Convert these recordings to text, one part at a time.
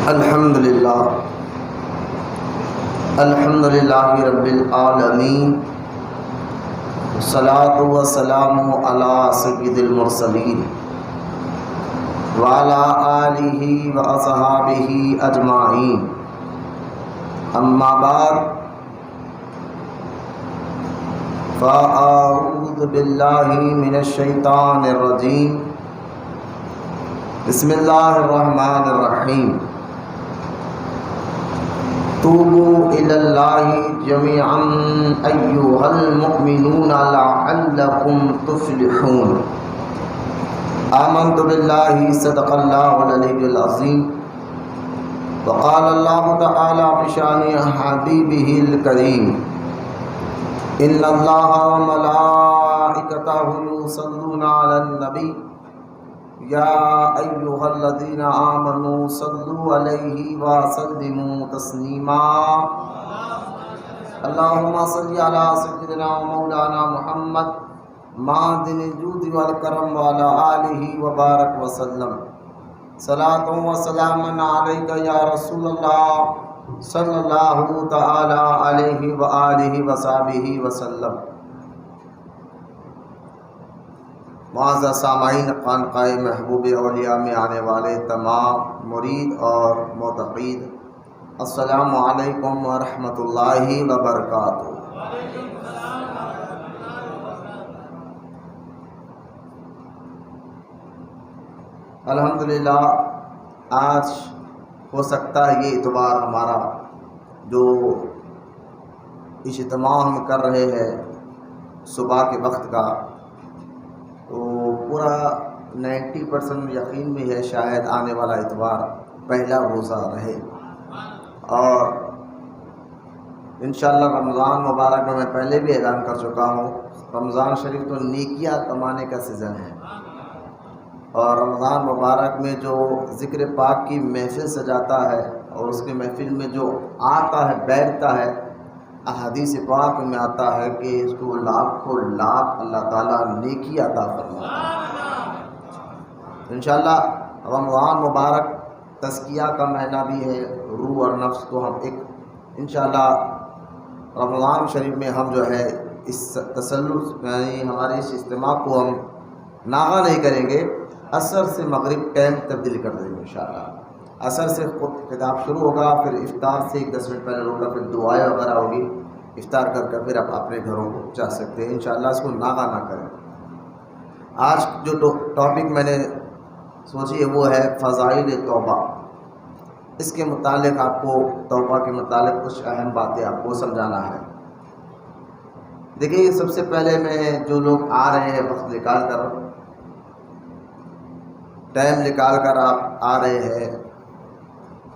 الحمدللہ رب العالمین، والصلاة والسلام علی سید المرسلین وعلی آلہ واصحابہ اجمعین، اما بعد فاعوذ باللہ من الشیطان الرجیم، بسم اللہ الرحمن الرحیم۔ توبوا الی اللہ جميعا ایھا المؤمنون لعلکم تفلحون۔ آمنت باللہ صدق اللہ العلی العظیم، وقال اللہ تعالی بشان حبیبہ الکریم، ان اللہ وملائکتہ یصلون علی النبی یا ایھا الذین آمنوا صلوا علیہ وسلموا تسلیما۔ اللہم صل علی سیدنا مولانا محمد معدن الجود والکرم وعلی آلہ وبارک وسلم۔ صلاۃ و سلام علیک یا رسول اللہ صلی اللہ تعالی علیہ وآلہ وصحبہ وسلم۔ معزز سامعین، خانقاہ محبوب اولیاء میں آنے والے تمام مرید اور معتقد، السلام علیکم ورحمۃ اللہ وبرکاتہ۔ الحمدللہ، آج ہو سکتا ہے یہ اتوار ہمارا جو اجتماع ہم کر رہے ہیں صبح کے وقت کا، تو پورا 90% یقین بھی ہے شاید آنے والا اتوار پہلا روزہ رہے، اور انشاءاللہ رمضان مبارک میں پہلے بھی اعلان کر چکا ہوں، رمضان شریف تو نیکیاں کمانے کا سیزن ہے، اور رمضان مبارک میں جو ذکر پاک کی محفل سجاتا ہے اور اس کے محفل میں جو آتا ہے بیٹھتا ہے، احادیث پاک میں آتا ہے کہ اس کو لاکھوں لاکھ اللہ تعالیٰ نیکی عطا فرماتا ہے۔ انشاءاللہ رمضان مبارک تزکیہ کا مہینہ بھی ہے، روح اور نفس کو ہم ایک انشاءاللہ رمضان شریف میں ہم جو ہے اس تسلط یعنی ہمارے اس اجتماع کو ہم ناغہ نہیں کریں گے، عصر سے مغرب ٹائم تبدیل کر دیں گے انشاءاللہ۔ عصر سے خطاب شروع ہوگا، پھر افطار سے 10 منٹ پہلے ہوگا، پھر دعائیں وغیرہ ہوگی، افطار کر کر پھر آپ اپنے گھروں کو جا سکتے ہیں انشاءاللہ، اس کو ناغہ نہ کریں۔ آج جو ٹاپک میں نے سوچی ہے وہ ہے فضائل توبہ۔ اس کے متعلق آپ کو توبہ کے متعلق کچھ اہم باتیں آپ کو سمجھانا ہے۔ دیکھیے، سب سے پہلے میں جو لوگ آ رہے ہیں وقت نکال کر، ٹائم نکال کر آپ آ رہے ہیں،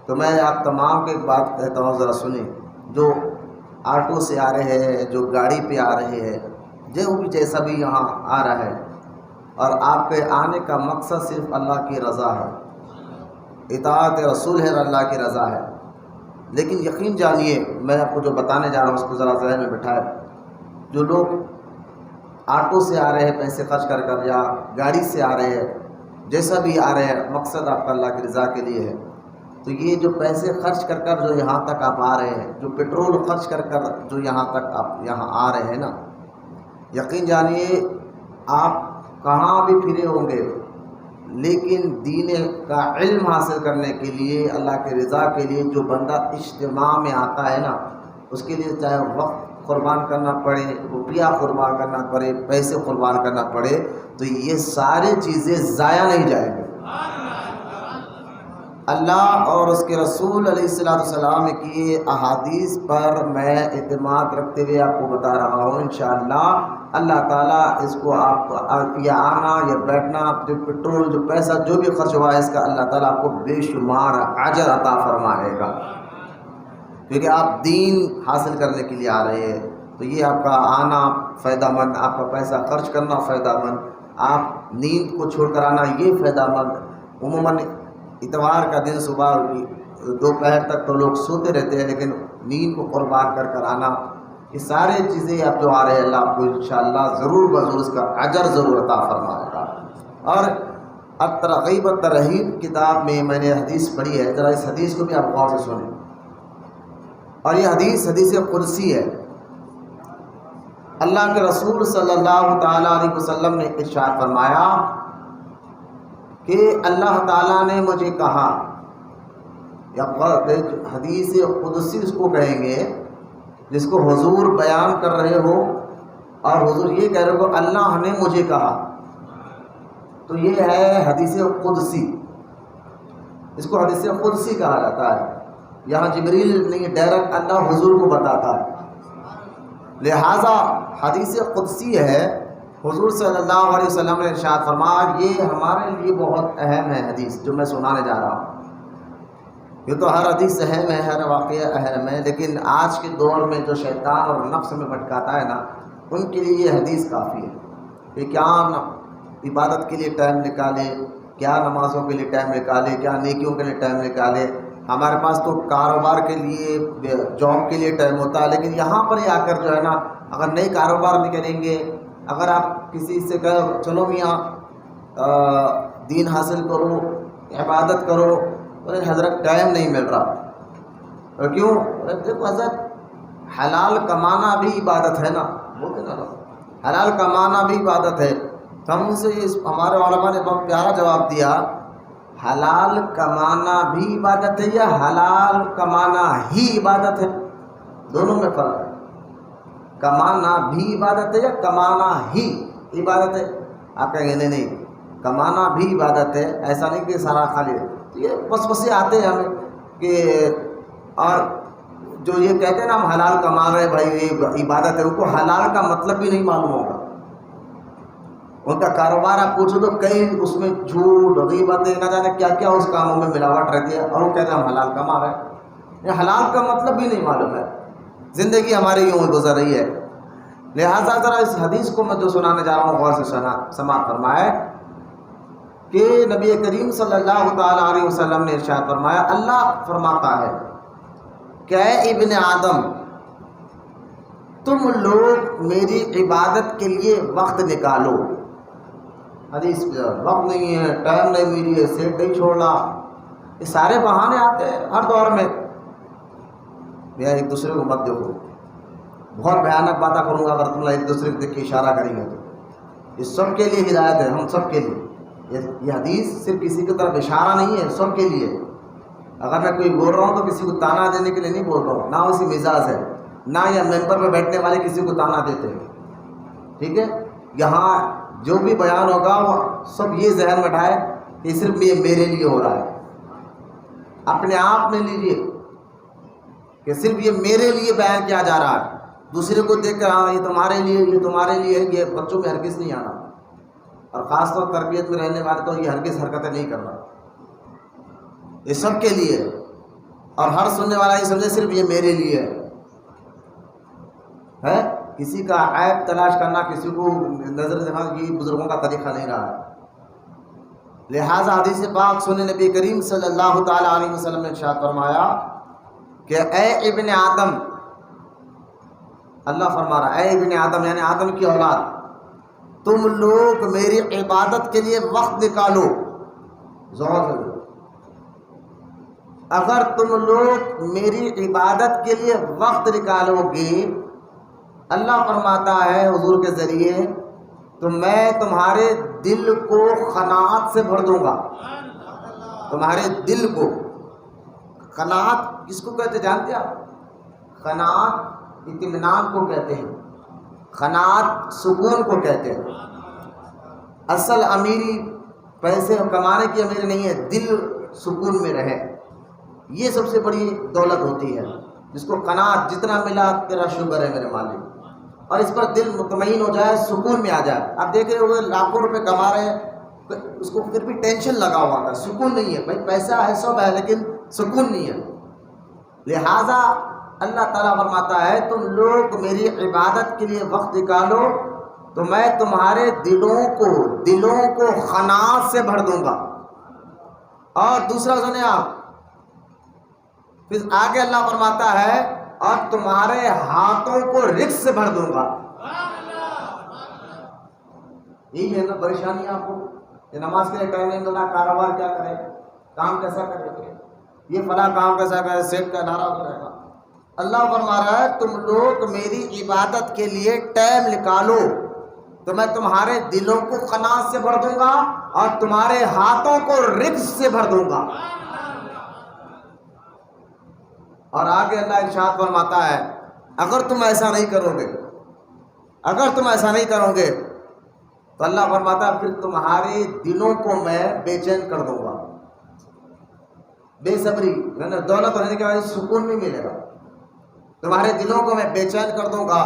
تو میں آپ تمام کو ایک بات کہتا ہوں، ذرا سنیں۔ جو آٹو سے آ رہے ہیں، جو گاڑی پہ آ رہے ہیں، جو بھی جیسا بھی یہاں آ رہا ہے، اور آپ کے آنے کا مقصد صرف اللہ کی رضا ہے، اطاعت رسول ہے، اللہ کی رضا ہے، لیکن یقین جانیے میں آپ کو جو بتانے جا رہا ہوں اس کو ذرا ذہن میں بٹھائے۔ جو لوگ آٹو سے آ رہے ہیں پیسے خرچ کر کر، یا گاڑی سے آ رہے ہیں، جیسا بھی آ رہے ہیں، مقصد آپ کا اللہ کی رضا کے لیے ہے، تو یہ جو پیسے خرچ کر کر جو یہاں تک آپ آ رہے ہیں، جو پیٹرول خرچ کر کر جو یہاں تک آپ یہاں آ رہے ہیں نا، یقین جانیے آپ کہاں بھی پھرے ہوں گے، لیکن دین کا علم حاصل کرنے کے لیے، اللہ کی رضا کے لیے جو بندہ اجتماع میں آتا ہے نا، اس کے لیے چاہے وقت قربان کرنا پڑے، روپیہ قربان کرنا پڑے، پیسے قربان کرنا پڑے، تو یہ سارے چیزیں ضائع نہیں جائیں گے۔ اللہ اور اس کے رسول علیہ السلام کی احادیث پر میں اعتماد رکھتے ہوئے آپ کو بتا رہا ہوں، انشاءاللہ اللہ تعالیٰ اس کو آپ یا آنا یا بیٹھنا، جو پیٹرول جو پیسہ جو بھی خرچ ہوا ہے، اس کا اللہ تعالیٰ آپ کو بے شمار اجر عطا فرمائے گا، کیونکہ آپ دین حاصل کرنے کے لیے آ رہے ہیں، تو یہ آپ کا آنا فائدہ مند، آپ کا پیسہ خرچ کرنا فائدہ مند، آپ نیند کو چھوڑ کر آنا یہ فائدہ مند۔ عموماً اتوار کا دن صبح دوپہر تک تو لوگ سوتے رہتے ہیں، لیکن نیند کو قربان کر کر آنا، یہ سارے چیزیں آپ جو آ رہے ہیں، اللہ آپ کو انشاءاللہ ضرور بضرور اس کا اجر ضرور عطا فرمائے گا۔ اور الترغیب الترہیب کتاب میں نے حدیث پڑھی ہے، ذرا اس حدیث کو بھی آپ غور سے سنیں. اور یہ حدیث قدسی ہے. اللہ کے رسول صلی اللہ تعالیٰ علیہ وسلم نے ارشاد فرمایا کہ اللہ تعالیٰ نے مجھے کہا، یا حدیث قدسی اس کو کہیں گے جس کو حضور بیان کر رہے ہو اور حضور یہ کہہ رہے ہو اللہ نے مجھے کہا، تو یہ ہے حدیث قدسی. اس کو حدیث قدسی کہا جاتا ہے. یہاں جبریل نہیں، ڈائریکٹ اللہ حضور کو بتاتا ہے. لہٰذا حدیث قدسی ہے. حضور صلی اللہ علیہ وسلم نے ارشاد فرمایا یہ ہمارے لیے بہت اہم ہے حدیث جو میں سنانے جا رہا ہوں. یہ تو ہر حدیث اہم ہے، ہر واقعہ اہم ہے، لیکن آج کے دور میں جو شیطان اور نفس میں بھٹکاتا ہے نا، ان کے لیے یہ حدیث کافی ہے کہ کیا عبادت کے لیے ٹائم نکالے، کیا نمازوں کے لیے ٹائم نکالے، کیا نیکیوں کے لیے ٹائم نکالے. ہمارے پاس تو کاروبار کے لیے، جاب کے لیے ٹائم ہوتا ہے، لیکن یہاں پر ہی آ کر جو ہے نا، اگر نئی کاروبار نہیں کریں گے، اگر آپ کسی سے کہو چلو میاں دین حاصل کرو، عبادت کرو، حضرت ٹائم نہیں مل رہا. اور کیوں؟ دیکھو حضرت، حلال کمانا بھی عبادت ہے نا، بولتے نا، حلال کمانا بھی عبادت ہے. تو ہم سے ہمارے علماء نے بہت پیارا جواب دیا، حلال کمانا بھی عبادت ہے یا حلال کمانا ہی عبادت ہے؟ دونوں میں فرق ہے. کمانا بھی عبادت ہے یا کمانا ہی عبادت ہے؟ آپ کہیں گے نہیں، کمانا بھی عبادت ہے، ایسا نہیں کہ سارا خالی ہے. یہ وسوسے آتے ہیں ہمیں کہ، اور جو یہ کہتے ہیں نا ہم حلال کما رہے بھائی یہ عبادت ہے، ان کو حلال کا مطلب بھی نہیں معلوم ہوگا. ان کا کاروبار آپ پوچھو تو کئی اس میں جھوٹ، غیبتیں، نہ جانے کیا کیا اس کاموں میں ملاوٹ رہتی ہے، اور وہ کہتے ہیں ہم حلال کما رہے ہیں. یہ حلال کا مطلب بھی نہیں معلوم ہے. زندگی ہماری یوں گزر رہی ہے. لہٰذا ذرا اس حدیث کو میں جو سنانے جا رہا ہوں غور سے سماعت فرمائے کہ نبی کریم صلی اللہ تعالیٰ علیہ وسلم نے ارشاد فرمایا، اللہ فرماتا ہے کہ اے ابن آدم، تم لوگ میری عبادت کے لیے وقت نکالو. حدیث وقت نہیں ہے، ٹائم نہیں ملی ہے، سیٹ نہیں چھوڑنا، یہ سارے بہانے آتے ہیں ہر دور میں. میں ایک دوسرے کو مت دیکھو، بہت بھیانک باتیں کروں گا اگر تم ایک دوسرے کو دیکھ کے اشارہ کریں گے تو. یہ سب کے لیے ہدایت ہے، ہم سب کے لیے. یہ حدیث صرف کسی کی طرف اشارہ نہیں ہے، سب کے لیے. اگر میں کوئی بول رہا ہوں تو کسی کو تانا دینے کے لیے نہیں بول رہا ہوں، نہ اسی مزاج ہے، نہ یہ ممبر پہ بیٹھنے والے کسی کو تانا دیتے ہیں. ٹھیک ہے، یہاں جو بھی بیان ہوگا وہ سب یہ ذہن میں اٹھائے کہ صرف یہ میرے لیے ہو رہا ہے. اپنے آپ میں لیجیے کہ صرف یہ میرے لیے بیان کیا جا رہا ہے. دوسرے کو دیکھ کر ہاں یہ تمہارے لیے، یہ تمہارے لیے ہے، یہ بچوں میں ہرگز نہیں آنا. اور خاص طور تربیت میں رہنے والے تو یہ ہرگز حرکتیں نہیں کرنا. یہ سب کے لیے، اور ہر سننے والا یہ سمجھے صرف یہ میرے لیے ہے. کسی کا عیب تلاش کرنا، کسی کو نظر دکھانا، یہ بزرگوں کا طریقہ نہیں رہا. لہٰذا حدیث پاک سنیں، نبی کریم صلی اللہ تعالیٰ علیہ وسلم نے ارشاد فرمایا کہ اے ابن آدم، اللہ فرما رہا اے ابن آدم یعنی آدم کی اولاد، تم لوگ میری عبادت کے لیے وقت نکالو. اگر تم لوگ میری عبادت کے لیے وقت نکالو گے، اللہ فرماتا ہے حضور کے ذریعے، تو میں تمہارے دل کو قناعت سے بھر دوں گا. تمہارے دل کو، قناعت کس کو کہتے جانتے آپ؟ قناعت اطمینان کو کہتے ہیں، قناعت سکون کو کہتے ہیں. اصل امیری پیسے کمانے کی امیر نہیں ہے، دل سکون میں رہے، یہ سب سے بڑی دولت ہوتی ہے. جس کو قناعت، جتنا ملا تیرا شکر ہے میرے مالک، اور اس پر دل مطمئن ہو جائے، سکون میں آ جائے. آپ دیکھ رہے ہوئے لاکھوں روپے کما رہے ہیں، اس کو پھر بھی ٹینشن لگا ہوا تھا، سکون نہیں ہے. بھائی پیسہ ہے، سب ہے، لیکن سکون نہیں ہے. لہٰذا اللہ تعالیٰ فرماتا ہے تم لوگ میری عبادت کے لیے وقت نکالو تو میں تمہارے دلوں کو قناعت سے بھر دوں گا. اور دوسرا سنیں آپ، پھر آگے اللہ فرماتا ہے اور تمہارے ہاتھوں کو رزق سے بھر دوں گا. یہی ہے نا پریشانی آپ کو. کہ نماز کے لیے ٹائم نہیں مل رہا، کاروبار کیا کرے، کام کیسا کرے گے، یہ فلاں کام کیسا کرے، سیٹ کا نعرہ ہوتا رہے گا۔ اللہ فرما رہا ہے تم لوگ میری عبادت کے لیے ٹائم نکالو تو میں تمہارے دلوں کو قناعت سے بھر دوں گا اور تمہارے ہاتھوں کو رزق سے بھر دوں گا۔ اور آگے اللہ ارشاد فرماتا ہے اگر تم ایسا نہیں کرو گے، اگر تم ایسا نہیں کرو گے تو اللہ فرماتا ہے پھر تمہارے دلوں کو میں بے چین کر دوں گا، بے صبری، دولت ہونے کے بعد سکون نہیں ملے گا، تمہارے دلوں کو میں بے چین کر دوں گا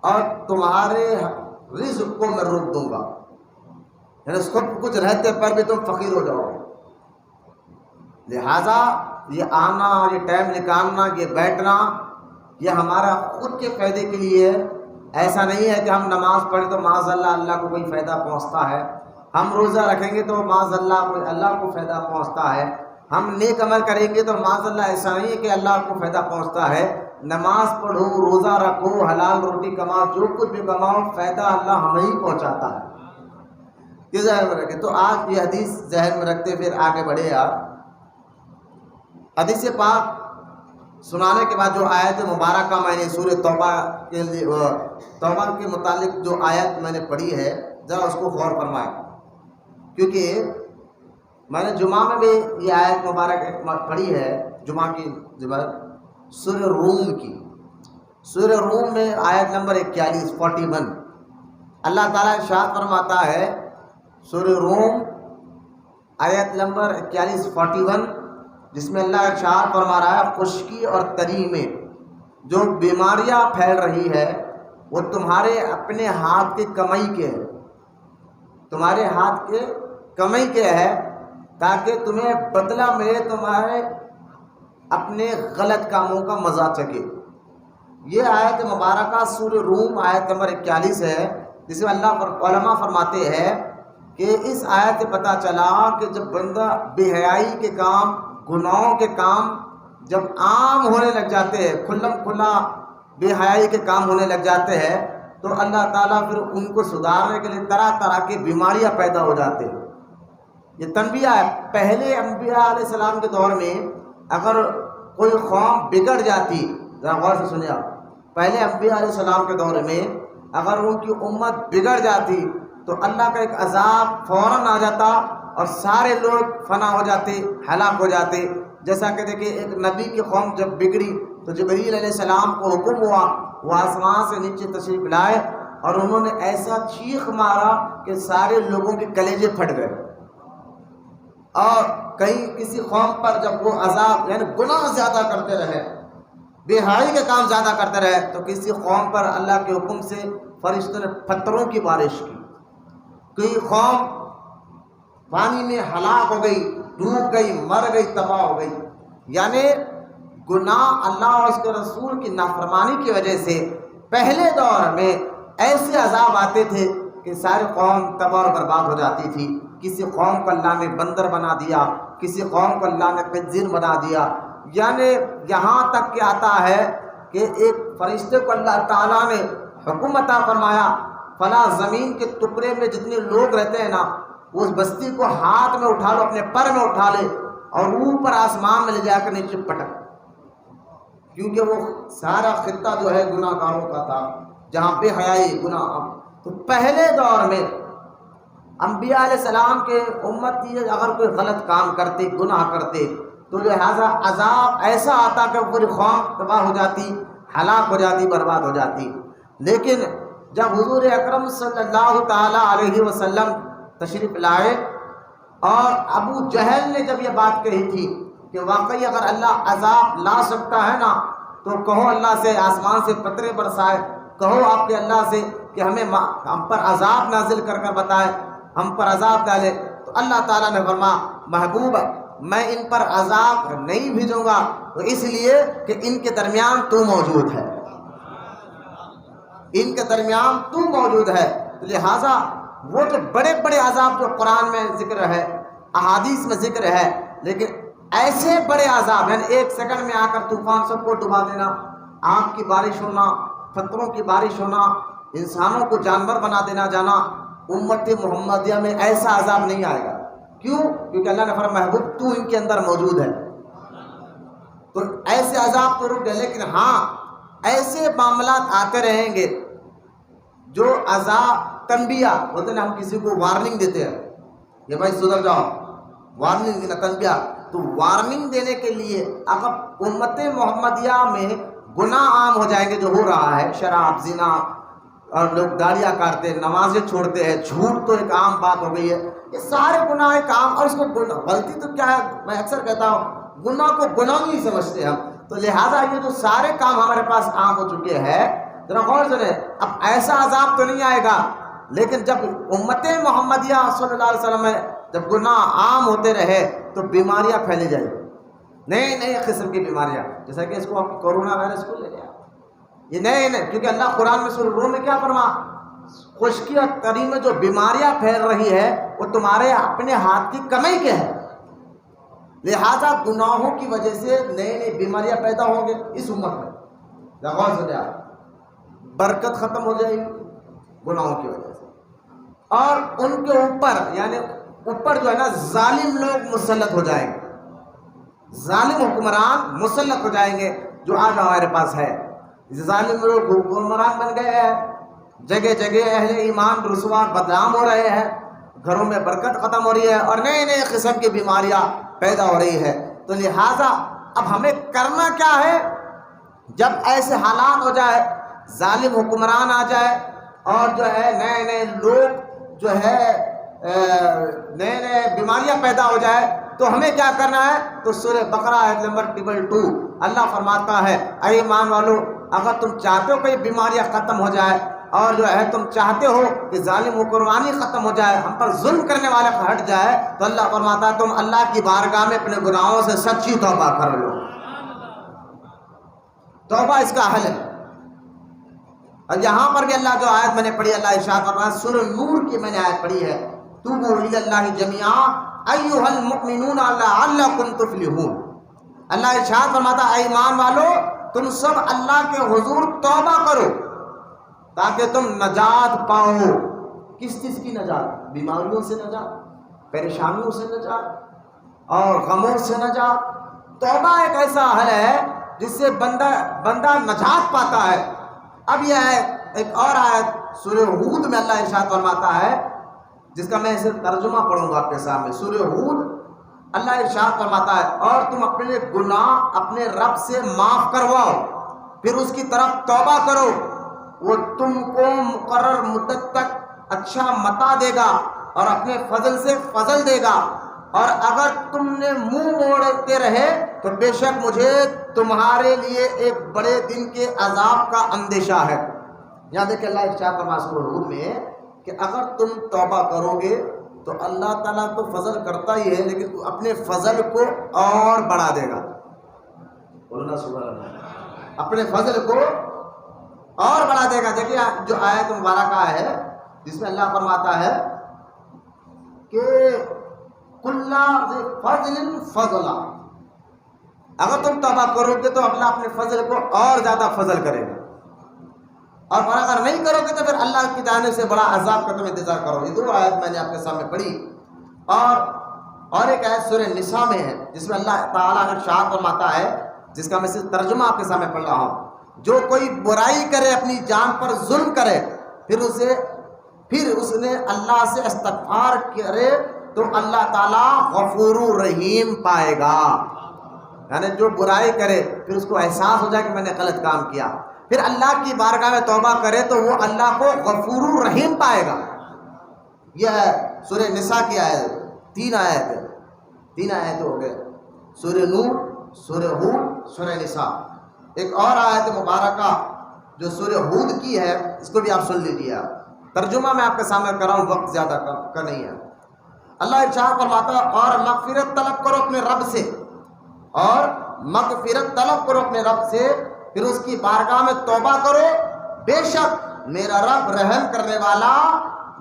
اور تمہارے رزق کو میں روک دوں گا، یعنی اس کو کچھ رہتے پر بھی تم فقیر ہو جاؤ گے۔ لہذا یہ آنا، یہ ٹائم نکالنا، یہ بیٹھنا، یہ ہمارا خود کے فائدے کے لیے ہے۔ ایسا نہیں ہے کہ ہم نماز پڑھیں تو معاذ اللہ اللہ کو کوئی فائدہ پہنچتا ہے، ہم روزہ رکھیں گے تو معاذ اللہ کو فائدہ پہنچتا ہے، ہم نیک عمل کریں گے تو معاذ اللہ ایسا نہیں ہے کہ اللہ کو فائدہ پہنچتا ہے۔ نماز پڑھو، روزہ رکھو، حلال روٹی کماؤ، جو کچھ بھی کماؤ، فائدہ اللہ ہمیں ہی پہنچاتا ہے۔ یہ ذہن میں رکھیں۔ تو آج یہ حدیث ذہن میں رکھتے پھر آگے بڑھے آپ۔ حدیث پاک سنانے کے بعد جو آیت مبارکہ میں نے سورہ توبہ کے متعلق جو آیت میں نے پڑھی ہے ذرا اس کو غور فرمائیں، کیونکہ میں نے جمعہ میں بھی یہ آیت مبارک پڑھی ہے، جمعہ کی سورہ روم کی، سورہ روم میں آیت نمبر 41 اللہ تعالیٰ ارشاد فرماتا ہے، سورہ روم آیت نمبر 41 جس میں اللہ ارشاد فرما رہا ہے خشکی اور تری میں جو بیماریاں پھیل رہی ہے وہ تمہارے اپنے ہاتھ کی کمائی کے ہے، تمہارے ہاتھ کے کمائی کے ہے، تاکہ تمہیں بدلہ ملے تمہارے اپنے غلط کاموں کا مزہ چکے۔ یہ آیت مبارکہ سورہ روم آیت نمبر 41 ہے، جس میں اللہ علماء فرماتے ہیں کہ اس آیت سے پتہ چلا کہ جب بندہ بے حیائی کے کام، گناہوں کے کام جب عام ہونے لگ جاتے ہیں، کھلم کھلا بے حیائی کے کام ہونے لگ جاتے ہیں تو اللہ تعالیٰ پھر ان کو سدھارنے کے لیے طرح طرح کی بیماریاں پیدا ہو جاتے ہیں۔ یہ تنبیہ ہے۔ پہلے انبیاء علیہ السلام کے دور میں اگر کوئی قوم بگڑ جاتی، ذرا غور سے سنیں آپ، پہلے انبیاء علیہ السلام کے دور میں اگر ان کی امت بگڑ جاتی تو اللہ کا ایک عذاب فوراً آ جاتا اور سارے لوگ فنا ہو جاتے، ہلاک ہو جاتے۔ جیسا کہ دیکھیں ایک نبی کی قوم جب بگڑی تو جبریل علیہ السلام کو حکم ہوا وہ آسمان سے نیچے تشریف لائے اور انہوں نے ایسا چیخ مارا کہ سارے لوگوں کے کلیجے پھٹ گئے۔ اور کہیں کسی قوم پر جب وہ عذاب یعنی گناہ زیادہ کرتے رہے، بے حیائی کے کام زیادہ کرتے رہے تو کسی قوم پر اللہ کے حکم سے فرشتوں نے پتھروں کی بارش کی، کوئی قوم پانی میں ہلاک ہو گئی، ڈوب گئی، مر گئی، تباہ ہو گئی۔ یعنی گناہ اللہ اور اس کے رسول کی نافرمانی کی وجہ سے پہلے دور میں ایسے عذاب آتے تھے کہ ساری قوم تباہ اور برباد ہو جاتی تھی۔ کسی قوم کو اللہ نے بندر بنا دیا، کسی قوم کو اللہ نے خنزیر بنا دیا، یعنی یہاں تک کہ آتا ہے کہ ایک فرشتے کو اللہ تعالیٰ نے حکم عطا فرمایا فلاں زمین کے ٹکڑے میں جتنے لوگ رہتے ہیں نا اس بستی کو ہاتھ میں اٹھا لو، اپنے پر میں اٹھا لے اور اوپر آسمان میں لے جا کر نیچے پٹک، کیونکہ وہ سارا خطہ جو ہے گناہ گاروں کا تھا جہاں بے حیائی گناہ۔ تو پہلے دور میں انبیاء علیہ السلام کے امتی اگر کوئی غلط کام کرتے، گناہ کرتے تو لہذا عذاب ایسا آتا کہ پوری قوم تباہ ہو جاتی، ہلاک ہو جاتی، برباد ہو جاتی۔ لیکن جب حضور اکرم صلی اللہ تعالیٰ علیہ وسلم تشریف لائے اور ابو جہل نے جب یہ بات کہی تھی کہ واقعی اگر اللہ عذاب لا سکتا ہے نا تو کہو اللہ سے آسمان سے قطرے برسائے، کہو آپ کے اللہ سے کہ ہم پر عذاب نازل کر کر بتائے، ہم پر عذاب ڈالے، تو اللہ تعالیٰ نے فرمایا محبوب میں ان پر عذاب نہیں بھیجوں گا تو اس لیے کہ ان کے درمیان تو موجود ہے، ان کے درمیان تو موجود ہے۔ لہٰذا وہ جو بڑے بڑے عذاب جو قرآن میں ذکر ہے، احادیث میں ذکر ہے، لیکن ایسے بڑے عذاب یعنی ایک سیکنڈ میں آ کر طوفان سب کو ڈبا دینا، آگ کی بارش ہونا، پتھروں کی بارش ہونا، انسانوں کو جانور بنا دینا جانا، امت محمدیہ میں ایسا عذاب نہیں آئے گا. کیوں؟ کیونکہ اللہ نے فرمایا محبوب تو ان کے اندر موجود ہے. تو ایسے عذاب تو رک گئے، لیکن ہاں ایسے معاملات آتے رہیں گے جو عذاب تنبیہ ہوتے ہیں. ہم کسی کو وارننگ دیتے ہیں کہ بھائی سدھر جاؤ، وارننگ دینا تنبیہ. تو وارننگ دینے کے لیے اگر امت محمدیہ میں گناہ عام ہو جائیں گے جو ہو رہا ہے، شراب، زنا، اور لوگ داڑیاں کاٹتے ہیں، نمازیں چھوڑتے ہیں، جھوٹ تو ایک عام بات ہو گئی ہے. یہ سارے گناہ ایک عام، اور اس کو غلطی تو کیا ہے، میں اکثر کہتا ہوں گناہ کو گناہ نہیں سمجھتے ہم. تو لہٰذا یہ جو سارے کام ہمارے پاس عام ہو چکے ہیں، ذرا غور سے اب ایسا عذاب تو نہیں آئے گا، لیکن جب امت محمدیہ صلی اللہ علیہ وسلم میں جب گناہ عام ہوتے رہے تو بیماریاں پھیلی جائیں، نئے نئے قسم کی بیماریاں، جیسا کہ اس کو آپ کورونا وائرس کو لے لیا. یہ نئے کیونکہ اللہ قرآن میں سورہ روم میں کیا فرما، خشکی اور تری میں جو بیماریاں پھیل رہی ہے وہ تمہارے اپنے ہاتھ کی کمائی کے ہے. لہذا گناہوں کی وجہ سے نئے نئے بیماریاں پیدا ہوں گے اس امت میں. غور سے دیکھیں، برکت ختم ہو جائے گی گناہوں کی وجہ سے، اور ان کے اوپر یعنی اوپر جو ہے نا ظالم لوگ مسلط ہو جائیں گے، ظالم حکمران مسلط ہو جائیں گے جو آج ہمارے پاس ہے. ظالم لوگ حکمران بن گئے ہیں، جگہ جگہ اہل ایمان رسوا بدنام ہو رہے ہیں، گھروں میں برکت ختم ہو رہی ہے، اور نئے نئے قسم کی بیماریاں پیدا ہو رہی ہے. تو لہٰذا اب ہمیں کرنا کیا ہے، جب ایسے حالات ہو جائے، ظالم حکمران آ جائے اور جو ہے نئے نئے لوگ جو ہے نئے نئے بیماریاں پیدا ہو جائے، تو ہمیں کیا کرنا ہے. تو سورہ بقرہ آیت نمبر 222 اللہ فرماتا ہے اے ایمان والو، اگر تم چاہتے ہو کہ یہ بیماریاں ختم ہو جائے اور جو ہے تم چاہتے ہو کہ ظالم حکمرانی ختم ہو جائے، ہم پر ظلم کرنے والے ہٹ جائے، تو اللہ فرماتا ہے تم اللہ کی بارگاہ میں اپنے گناہوں سے سچی توبہ کر لو. توبہ اس کا حل ہے. اور یہاں پر بھی اللہ جو آیت میں نے پڑھی، اللہ ارشاد فرماتا ہے، سورہ نور کی میں نے آیت پڑھی ہے، توبوا الی اللہ جمیعا ایھا المؤمنون لعلکم تفلحون. اللہ ارشاد فرماتا ہے اے ایمان والو، تم سب اللہ کے حضور توبہ کرو تاکہ تم نجات پاؤ. کس چیز کی نجات؟ بیماریوں سے نجات، پریشانیوں سے نجات، اور غموں سے نجات. توبہ ایک ایسا حل ہے جس سے بندہ نجات پاتا ہے. اب یہ آیت ایک اور آیت سورہ ہود میں اللہ ارشاد فرماتا ہے، جس کا میں اسے ترجمہ پڑھوں گا آپ کے سامنے. سورہ ہود اللہ ارشاد فرماتا ہے اور تم اپنے گناہ اپنے رب سے معاف کرواؤ، پھر اس کی طرف توبہ کرو، وہ تم کو مقرر مدت تک اچھا متاع دے گا اور اپنے فضل سے فضل دے گا، اور اگر تم نے منہ موڑتے رہے تو بے شک مجھے تمہارے لیے ایک بڑے دن کے عذاب کا اندیشہ ہے. یہاں دیکھیں اللہ ارشاد فرماتا ہے سورہ ہود میں کہ اگر تم توبہ کرو گے تو اللہ تعالیٰ تو فضل کرتا ہی ہے، لیکن اپنے فضل کو اور بڑھا دے گا. بولنا سبحان اللہ. اپنے فضل کو اور بڑھا دے گا. دیکھیے جو آیت مبارکہ ہے جس میں اللہ فرماتا ہے کہ کل ذی فضل فضلا، اگر تم توبہ کرو گے تو اللہ اپنے فضل کو اور زیادہ فضل کرے گا، اور اگر نہیں کرو گے تو پھر اللہ کی جانب سے بڑا عذاب کا تم انتظار کرو. یہ دو آیت میں نے آپ کے سامنے پڑھی. اور ایک آیت سورہ نساء میں ہے جس میں اللہ تعالیٰ ارشاد فرماتا ہے، جس کا میں صرف ترجمہ آپ کے سامنے پڑھ رہا ہوں، جو کوئی برائی کرے، اپنی جان پر ظلم کرے، پھر اس نے اللہ سے استغفار کرے تو اللہ تعالیٰ غفور رحیم پائے گا. یعنی جو برائی کرے پھر اس کو احساس ہو جائے کہ میں نے غلط کام کیا، پھر اللہ کی بارگاہ میں توبہ کرے تو وہ اللہ کو غفور رحیم پائے گا. یہ ہے سورہ نساء کی آیت. تین آیت ہو گئے، سورہ نور، سورہ ہود، سورہ نساء. ایک اور آیت مبارکہ جو سورہ ہود کی ہے اس کو بھی آپ سن لیجیے. ترجمہ میں آپ کے سامنے کر رہا ہوں، وقت زیادہ کا نہیں ہے. اللہ ارشاد فرماتا ہے اور مغفرت طلب کرو اپنے رب سے، اور مغفرت طلب کرو اپنے رب سے، پھر اس کی بارگاہ میں توبہ کرو، بے شک میرا رب رحم کرنے والا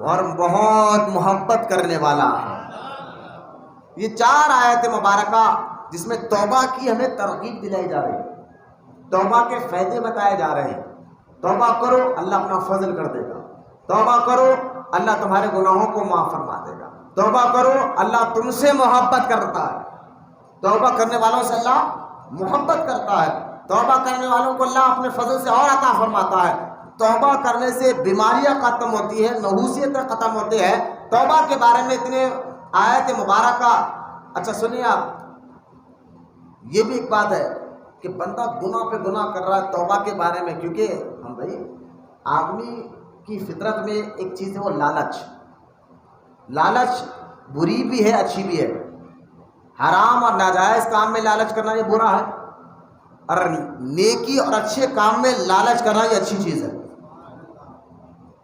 اور بہت محبت کرنے والا ہے. یہ چار آیت مبارکہ جس میں توبہ کی ہمیں ترغیب دلائی جا رہی ہے، توبہ کے فائدے بتائے جا رہے ہیں. توبہ کرو اللہ اپنا فضل کر دے گا، توبہ کرو اللہ تمہارے گناہوں کو معاف فرما دے گا. توبہ کرو اللہ تم سے محبت کرتا ہے. توبہ کرنے والوں سے اللہ محبت کرتا ہے. توبہ کرنے والوں کو اللہ اپنے فضل سے اور عطا فرماتا ہے. توبہ کرنے سے بیماریاں ختم ہوتی ہے, نحوستیں ختم ہوتی ہے. توبہ کے بارے میں اتنے آیت مبارکہ. اچھا سنیے آپ, یہ بھی ایک بات ہے کہ بندہ گناہ پہ گناہ کر رہا ہے توبہ کے بارے میں, کیونکہ ہم بھائی آدمی کی فطرت میں ایک چیز ہے وہ لالچ. لالچ بری بھی ہے اچھی بھی ہے. حرام اور ناجائز کام میں لالچ کرنا یہ برا ہے, اور نیکی اور اچھے کام میں لالچ کرنا یہ اچھی چیز ہے.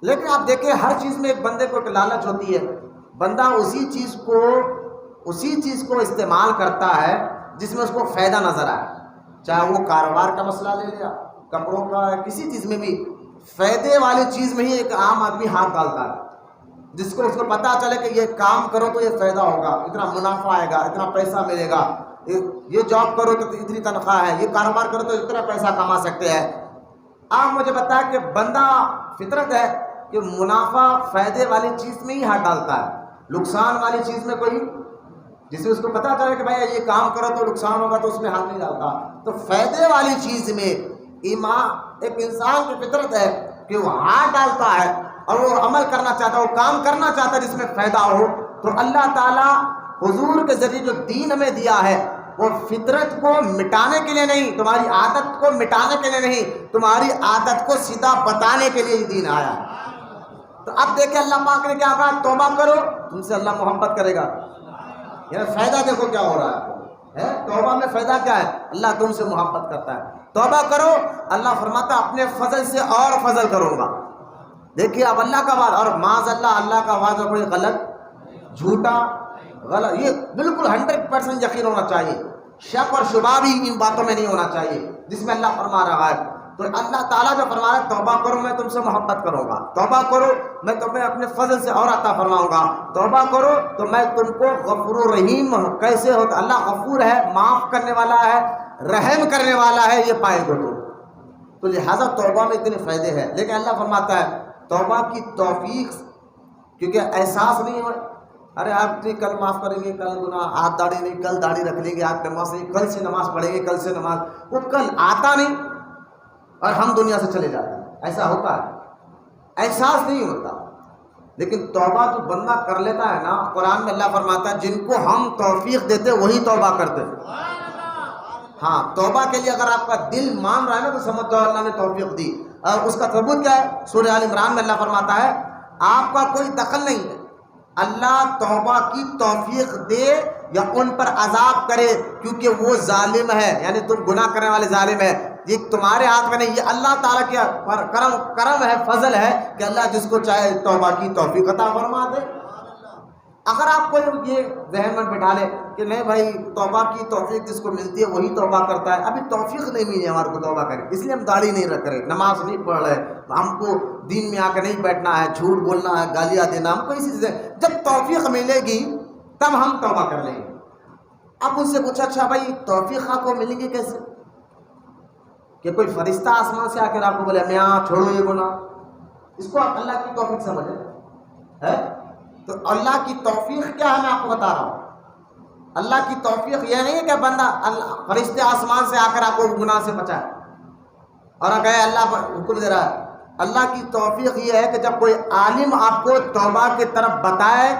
لیکن آپ دیکھیں ہر چیز میں ایک بندے کو ایک لالچ ہوتی ہے. بندہ اسی چیز کو استعمال کرتا ہے جس میں اس کو فائدہ نظر آئے. چاہے وہ کاروبار کا مسئلہ لے لیا, کپڑوں کا, کسی چیز میں بھی فائدے والی چیز میں ہی ایک عام آدمی ہاتھ ڈالتا ہے, جس کو اس کو پتا چلے کہ یہ کام کرو تو یہ فائدہ ہوگا, اتنا منافع آئے گا, اتنا پیسہ ملے گا, یہ جاب کرو تو اتنی تنخواہ ہے, یہ کاروبار کرو تو اتنا پیسہ کما سکتے ہیں. آپ مجھے بتائیں کہ بندہ فطرت ہے کہ منافع فائدے والی چیز میں ہی ہاتھ ڈالتا ہے, نقصان والی چیز میں کوئی, جس سے اس کو پتا چلے کہ بھائی یہ کام کرو تو نقصان ہوگا تو اس میں ہاتھ نہیں ڈالتا. تو فائدے والی چیز میں ایک انسان کی فطرت ہے کہ وہ ہاتھ ڈالتا ہے اور وہ عمل کرنا چاہتا ہے, وہ کام کرنا چاہتا ہے جس میں فائدہ ہو. تو اللہ تعالیٰ حضور کے ذریعے جو دین ہمیں دیا ہے وہ فطرت کو مٹانے کے لیے نہیں, تمہاری عادت کو مٹانے کے لیے نہیں, تمہاری عادت کو سیدھا بتانے کے لیے یہ دین آیا. تو اب دیکھیں اللہ پاک نے کیا کہا, توبہ کرو تم سے اللہ محبت کرے گا. یعنی فائدہ دیکھو کیا ہو رہا ہے, توبہ میں فائدہ کیا ہے, اللہ تم سے محبت کرتا ہے. توبہ کرو, اللہ فرماتا اپنے فضل سے اور فضل کروں گا. دیکھیے اب اللہ کا وعدہ, اور معاذ اللہ کا وعدہ کوئی غلط, جھوٹا, غلط, یہ بالکل 100% یقین ہونا چاہیے. شک اور شبہ بھی ان باتوں میں نہیں ہونا چاہیے جس میں اللہ فرما رہا ہے. تو اللہ تعالیٰ جو فرما رہا ہے توبہ کرو میں تم سے محبت کروں گا, توبہ کرو میں تمہیں اپنے فضل سے اور عطا فرماؤں گا, توبہ کرو تو میں تم کو غفور و رحیم. کیسے ہوتا, اللہ غفور ہے, معاف کرنے والا ہے, رحم کرنے والا ہے, یہ پائے گو تو لہٰذا توبہ میں اتنے فائدے ہیں. لیکن اللہ فرماتا ہے توبہ کی توفیق, کیونکہ احساس نہیں ہو, ارے آپ کل معاف کریں گے, کل گناہ, آج داڑھی نہیں, کل داڑھی رکھ لیں گے, آج نماز نہیں, کل سے نماز پڑھیں گے, کل سے نماز, وہ کل آتا نہیں اور ہم دنیا سے چلے جاتے ہیں. ایسا ہوتا ہے, احساس نہیں ہوتا. لیکن توبہ جو بندہ کر لیتا ہے نا, قرآن میں اللہ فرماتا ہے جن کو ہم توفیق دیتے وہی توبہ کرتے. ہاں, توبہ کے لیے اگر آپ کا دل مان رہا ہے نا تو سمجھ جاؤ اللہ نے توفیق دی. اور اس کا ثبوت کیا ہے, سورہ آل عمران میں اللہ فرماتا ہے آپ کا کوئی دخل نہیں ہے, اللہ توبہ کی توفیق دے یا ان پر عذاب کرے, کیونکہ وہ ظالم ہے, یعنی تم گناہ کرنے والے ظالم ہے, یہ تمہارے ہاتھ میں نہیں, یہ اللہ تعالیٰ کا کرم ہے, فضل ہے کہ اللہ جس کو چاہے توبہ کی توفیق عطا فرما دے. اگر آپ کو یہ ذہن میں بٹھا لے کہ نہیں بھائی توبہ کی توفیق جس کو ملتی ہے وہی توبہ کرتا ہے, ابھی توفیق نہیں ملی ہمارے کو توبہ کرے, اس لیے ہم داڑھی نہیں رکھ رہے, نماز نہیں پڑھ رہے, ہم کو دین میں آ کے نہیں بیٹھنا ہے, جھوٹ بولنا ہے, گالیاں دینا, ہم کو اسی چیزیں, جب توفیق ملے گی تب ہم توبہ کر لیں گے. اب ان سے پوچھا اچھا بھائی توفیق آپ کو ملے گی کیسے, کہ کوئی فرشتہ آسمان سے آ کر آپ کو بولے میاں چھوڑو یہ گناہ, اس کو آپ اللہ کی توفیق سمجھیں ہے. تو اللہ کی توفیق کیا ہے میں آپ کو بتا رہا ہوں. اللہ کی توفیق یہ نہیں ہے کہ بندہ فرشتے آسمان سے آ کر آپ کو گناہ سے بچائے اور کہے اللہ حکم دے رہا ہے. اللہ کی توفیق یہ ہے کہ جب کوئی عالم آپ کو توبہ کی طرف بتائے,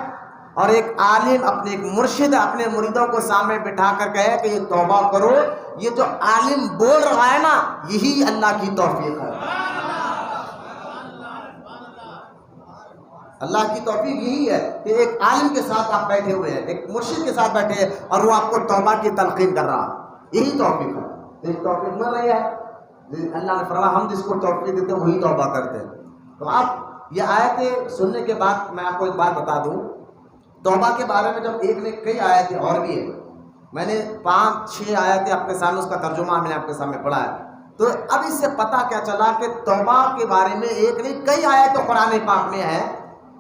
اور ایک عالم اپنے ایک مرشد اپنے مریدوں کو سامنے بٹھا کر کہے کہ یہ توبہ کرو, یہ جو عالم بول رہا ہے نا یہی اللہ کی توفیق ہے. اللہ کی توفیق یہی ہے کہ ایک عالم کے ساتھ آپ بیٹھے ہوئے ہیں, ایک مرشد کے ساتھ بیٹھے ہیں اور وہ آپ کو توبہ کی تلقین کر رہا, یہی توفیق ہے. یہ توفیق مل رہی ہے, اللہ نے فرمایا ہم جس کو توفیق دیتے ہیں وہی توبہ کرتے ہیں. تو آپ یہ آیتیں سننے کے بعد میں آپ کو ایک بات بتا دوں, توبہ کے بارے میں جب ایک نے کئی آیتیں اور بھی ہیں, میں نے 5-6 آیتیں آپ کے سامنے, اس کا ترجمہ میں نے آپ کے سامنے پڑھا ہے. تو اب اس سے پتہ کیا چلا کہ توبہ کے بارے میں ایک نہیں کئی آیتیں قرآن پاک میں ہیں.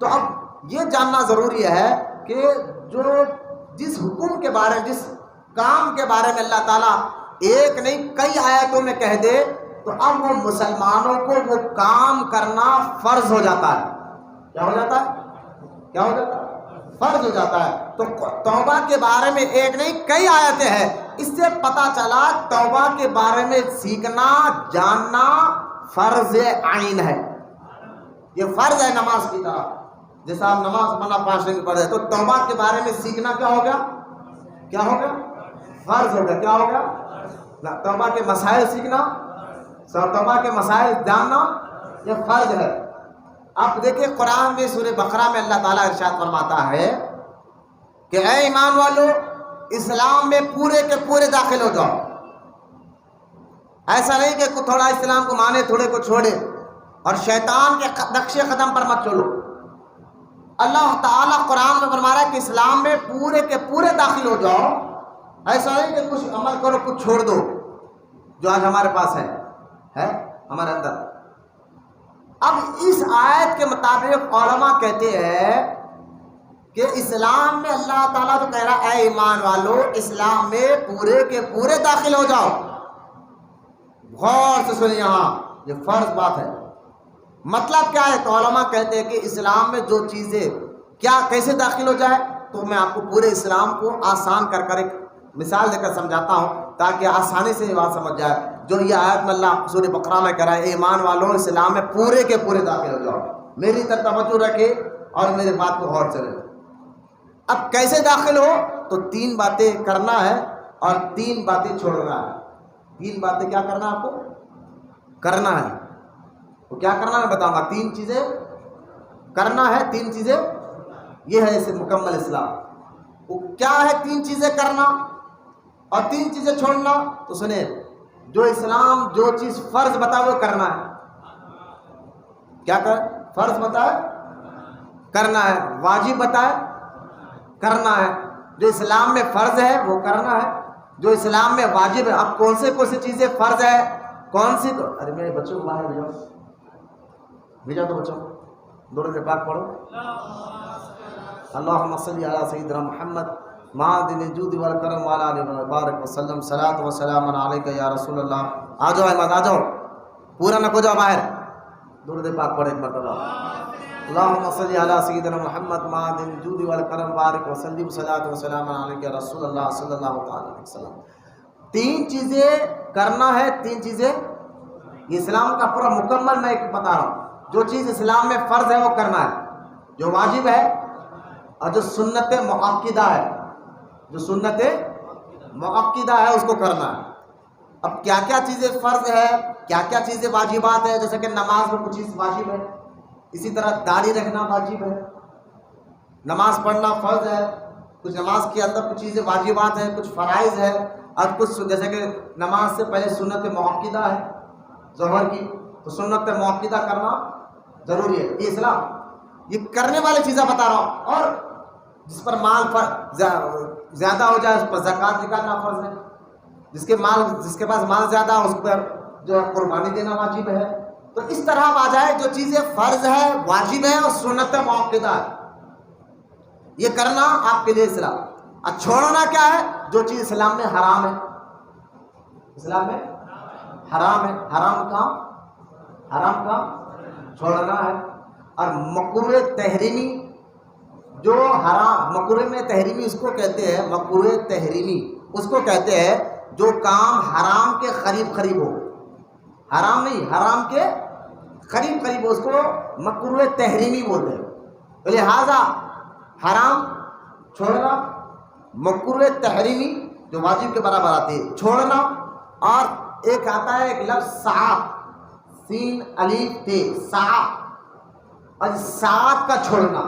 تو اب یہ جاننا ضروری ہے کہ جو جس حکم کے بارے میں, جس کام کے بارے میں اللہ تعالیٰ ایک نہیں کئی آیتوں میں کہہ دے, تو اب وہ مسلمانوں کو وہ کام کرنا فرض ہو جاتا ہے. کیا ہو جاتا ہے؟ کیا ہو جاتا ہے؟ فرض ہو جاتا ہے۔ تو توبہ کے بارے میں ایک نہیں کئی آیتیں ہیں، اس سے پتہ چلا توبہ کے بارے میں سیکھنا جاننا فرض عین ہے۔ یہ فرض ہے نماز کی طرح، جیسا آپ نماز پڑھنا 5 دن پڑھ رہے تو توبہ کے بارے میں سیکھنا کیا ہو گیا؟ کیا ہو گیا؟ فرض ہو گیا۔ کیا ہو گیا؟ توبہ کے مسائل سیکھنا، توبہ کے مسائل جاننا یہ فرض ہے۔ اب دیکھیں قرآن میں سورہ بقرہ میں اللہ تعالیٰ ارشاد فرماتا ہے کہ اے ایمان والو اسلام میں پورے کے پورے داخل ہو جاؤ۔ ایسا نہیں کہ تھوڑا اسلام کو مانے تھوڑے کو چھوڑے، اور شیطان کے نقش قدم پر مت چلو۔ اللہ تعالیٰ قرآن میں فرما رہا ہے کہ اسلام میں پورے کے پورے داخل ہو جاؤ۔ ایسا نہیں کہ کچھ عمل کرو کچھ چھوڑ دو، جو آج ہمارے پاس ہے ہمارے اندر۔ اب اس آیت کے مطابق علماء کہتے ہیں کہ اسلام میں اللہ تعالیٰ تو کہہ رہا ہے اے ایمان والو اسلام میں پورے کے پورے داخل ہو جاؤ۔ غور سے سنیں، یہاں یہ فرض بات ہے۔ مطلب کیا ہے؟ تو علماء کہتے ہیں کہ اسلام میں جو چیزیں کیا کیسے داخل ہو جائے، تو میں آپ کو پورے اسلام کو آسان کر کر ایک مثال دے کر سمجھاتا ہوں تاکہ آسانی سے یہ بات سمجھ جائے جو یہ آیت میں اللہ سورہ بقرہ میں کہہ رہا ہے ایمان والوں اسلام میں پورے کے پورے داخل ہو جاؤ۔ میری طرف توجہ رکھے اور میرے بات کو غور سے رہے۔ اب کیسے داخل ہو؟ تو 3 باتیں کرنا ہے اور 3 باتیں چھوڑنا ہے۔ 3 باتیں کیا کرنا ہے آپ کو؟ کرنا ہے۔ تو کیا کرنا ہے بتاؤں گا۔ 3 چیزیں کرنا ہے، 3 چیزیں یہ ہے اسے مکمل اسلام۔ وہ کیا ہے 3 چیزیں کرنا اور 3 چیزیں چھوڑنا؟ تو سنیں، جو اسلام جو چیز فرض بتائے وہ کرنا ہے۔ کیا کر فرض بتائے کرنا ہے، واجب بتائے کرنا ہے۔ جو اسلام میں فرض ہے وہ کرنا ہے، جو اسلام میں واجب ہے۔ اب کون سے چیزیں فرض ہے، کون سی؟ تو ارے میرے بچوں کو باہر بھیجا تو بچوں درود پاک پڑھو۔ اللہم صلی علی سیدنا محمد معدن الجود والکرم وعلی آلہ وبارک وسلم صلاۃ و سلام علیک یا رسول اللہ۔ آ جاؤ احمد، آ جاؤ، پورا نہ کو جاؤ باہر، درود پاک پڑھو ایک مرتبہ۔ اللہم صلی علی سیدنا محمد معدن الجود والکرم وبارک وسلم صلاۃ و سلام علیک یا رسول اللہ صلی اللہ تعالی علیہ وسلم۔ 3 چیزیں کرنا ہے، 3 چیزیں یہ اسلام کا پورا مکمل میں ایک بتا رہا ہوں۔ جو چیز اسلام میں فرض ہے وہ کرنا ہے، جو واجب ہے اور جو سنت مؤکدہ ہے، جو سنت مؤکدہ ہے اس کو کرنا ہے۔ اب کیا کیا چیزیں فرض ہے، کیا کیا چیزیں واجبات ہے؟ جیسے کہ نماز میں کچھ چیز واجب ہے، اسی طرح داڑھی رکھنا واجب ہے، نماز پڑھنا فرض ہے، کچھ نماز کے اندر کچھ چیزیں واجبات ہیں، کچھ فرائض ہے، اور کچھ جیسے کہ نماز سے پہلے سنت مؤکدہ ہے ظہر کی، تو سنت مؤکدہ کرنا ضروری ہے۔ یہ اسلام یہ کرنے والی چیزیں بتا رہا ہوں۔ اور جس پر مال زیادہ ہو جائے اس پر زکوٰۃ نکالنا فرض ہے، جس کے پاس مال زیادہ ہے اس پر جو ہے قربانی دینا واجب ہے۔ تو اس طرح آ جائے جو چیزیں فرض ہے، واجب ہے اور سنت مؤکدہ ہے، یہ کرنا آپ کے لیے اسلام۔ اور چھوڑنا کیا ہے؟ جو چیز اسلام میں حرام ہے، اسلام میں حرام ہے، حرام کام چھوڑنا ہے۔ اور مکروہ تحریمی، جو حرام مکروہ میں تحریمی اس کو کہتے ہیں، مکروہ تحریمی اس کو کہتے ہیں جو کام حرام کے قریب ہو، حرام نہیں حرام کے قریب ہو، اس کو مکروہ تحریمی بولتے ہیں۔ تو لہذا حرام چھوڑنا، مکروہ تحریمی جو واجب کے برابر آتی ہے چھوڑنا، اور ایک آتا ہے ایک لفظ ساعت، سین الف تے ساعت، اور ساعت کا چھوڑنا،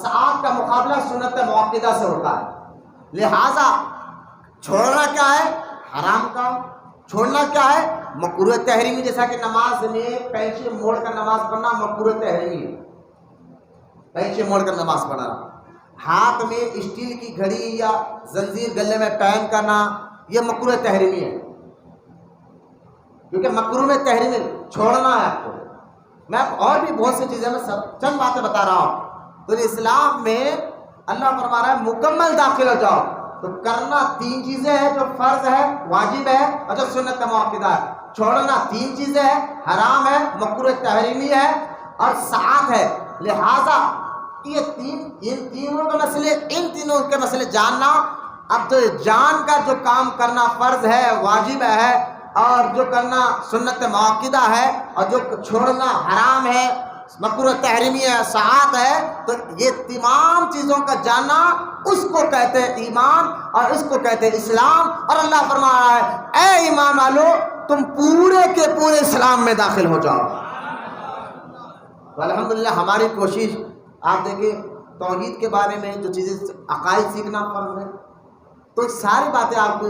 ساعت کا مقابلہ سنت مؤکدہ سے ہوتا ہے۔ لہذا چھوڑنا کیا ہے؟ حرام کا، چھوڑنا کیا ہے؟ مکروہ تحریمی۔ جیسا کہ نماز میں پینچے موڑ کر نماز پڑھنا مکروہ تحریمی ہے، پینچے موڑ کر نماز پڑھنا۔ ہاتھ میں اسٹیل کی گھڑی یا زنجیر گلے میں پہن کرنا یہ مکروہ تحریمی ہے، کیونکہ مکروہ تحریمی چھوڑنا ہے آپ کو۔ میں اور بھی بہت سی چیزیں میں چند باتیں بتا رہا ہوں۔ تو اسلام میں اللہ فرما رہا ہے مکمل داخل ہو جاؤ۔ تو کرنا 3 چیزیں ہیں، جو فرض ہے واجب ہے اور جو سنت مؤکدہ ہے۔ چھوڑنا 3 چیزیں ہیں، حرام ہے، مکروہ تحریمی ہے، اور سعادت ہے. لہذا ان تینوں کے مسئلے جاننا. اب تو جان کا جو کام کرنا فرض ہے، واجب ہے، اور جو کرنا سنت مؤکدہ ہے، اور جو چھوڑنا حرام ہے، مکروہ تحریمی ہے، سعادت ہے، تو یہ تمام چیزوں کا جاننا اس کو کہتے ہیں ایمان، اور اس کو کہتے ہیں اسلام. اور اللہ فرما رہا ہے اے ایمان والو تم پورے کے پورے اسلام میں داخل ہو جاؤ. تو الحمدللہ ہماری کوشش، آپ دیکھیں توحید کے بارے میں جو چیزیں عقائد سیکھنا فرض ہے، تو ساری باتیں آپ کو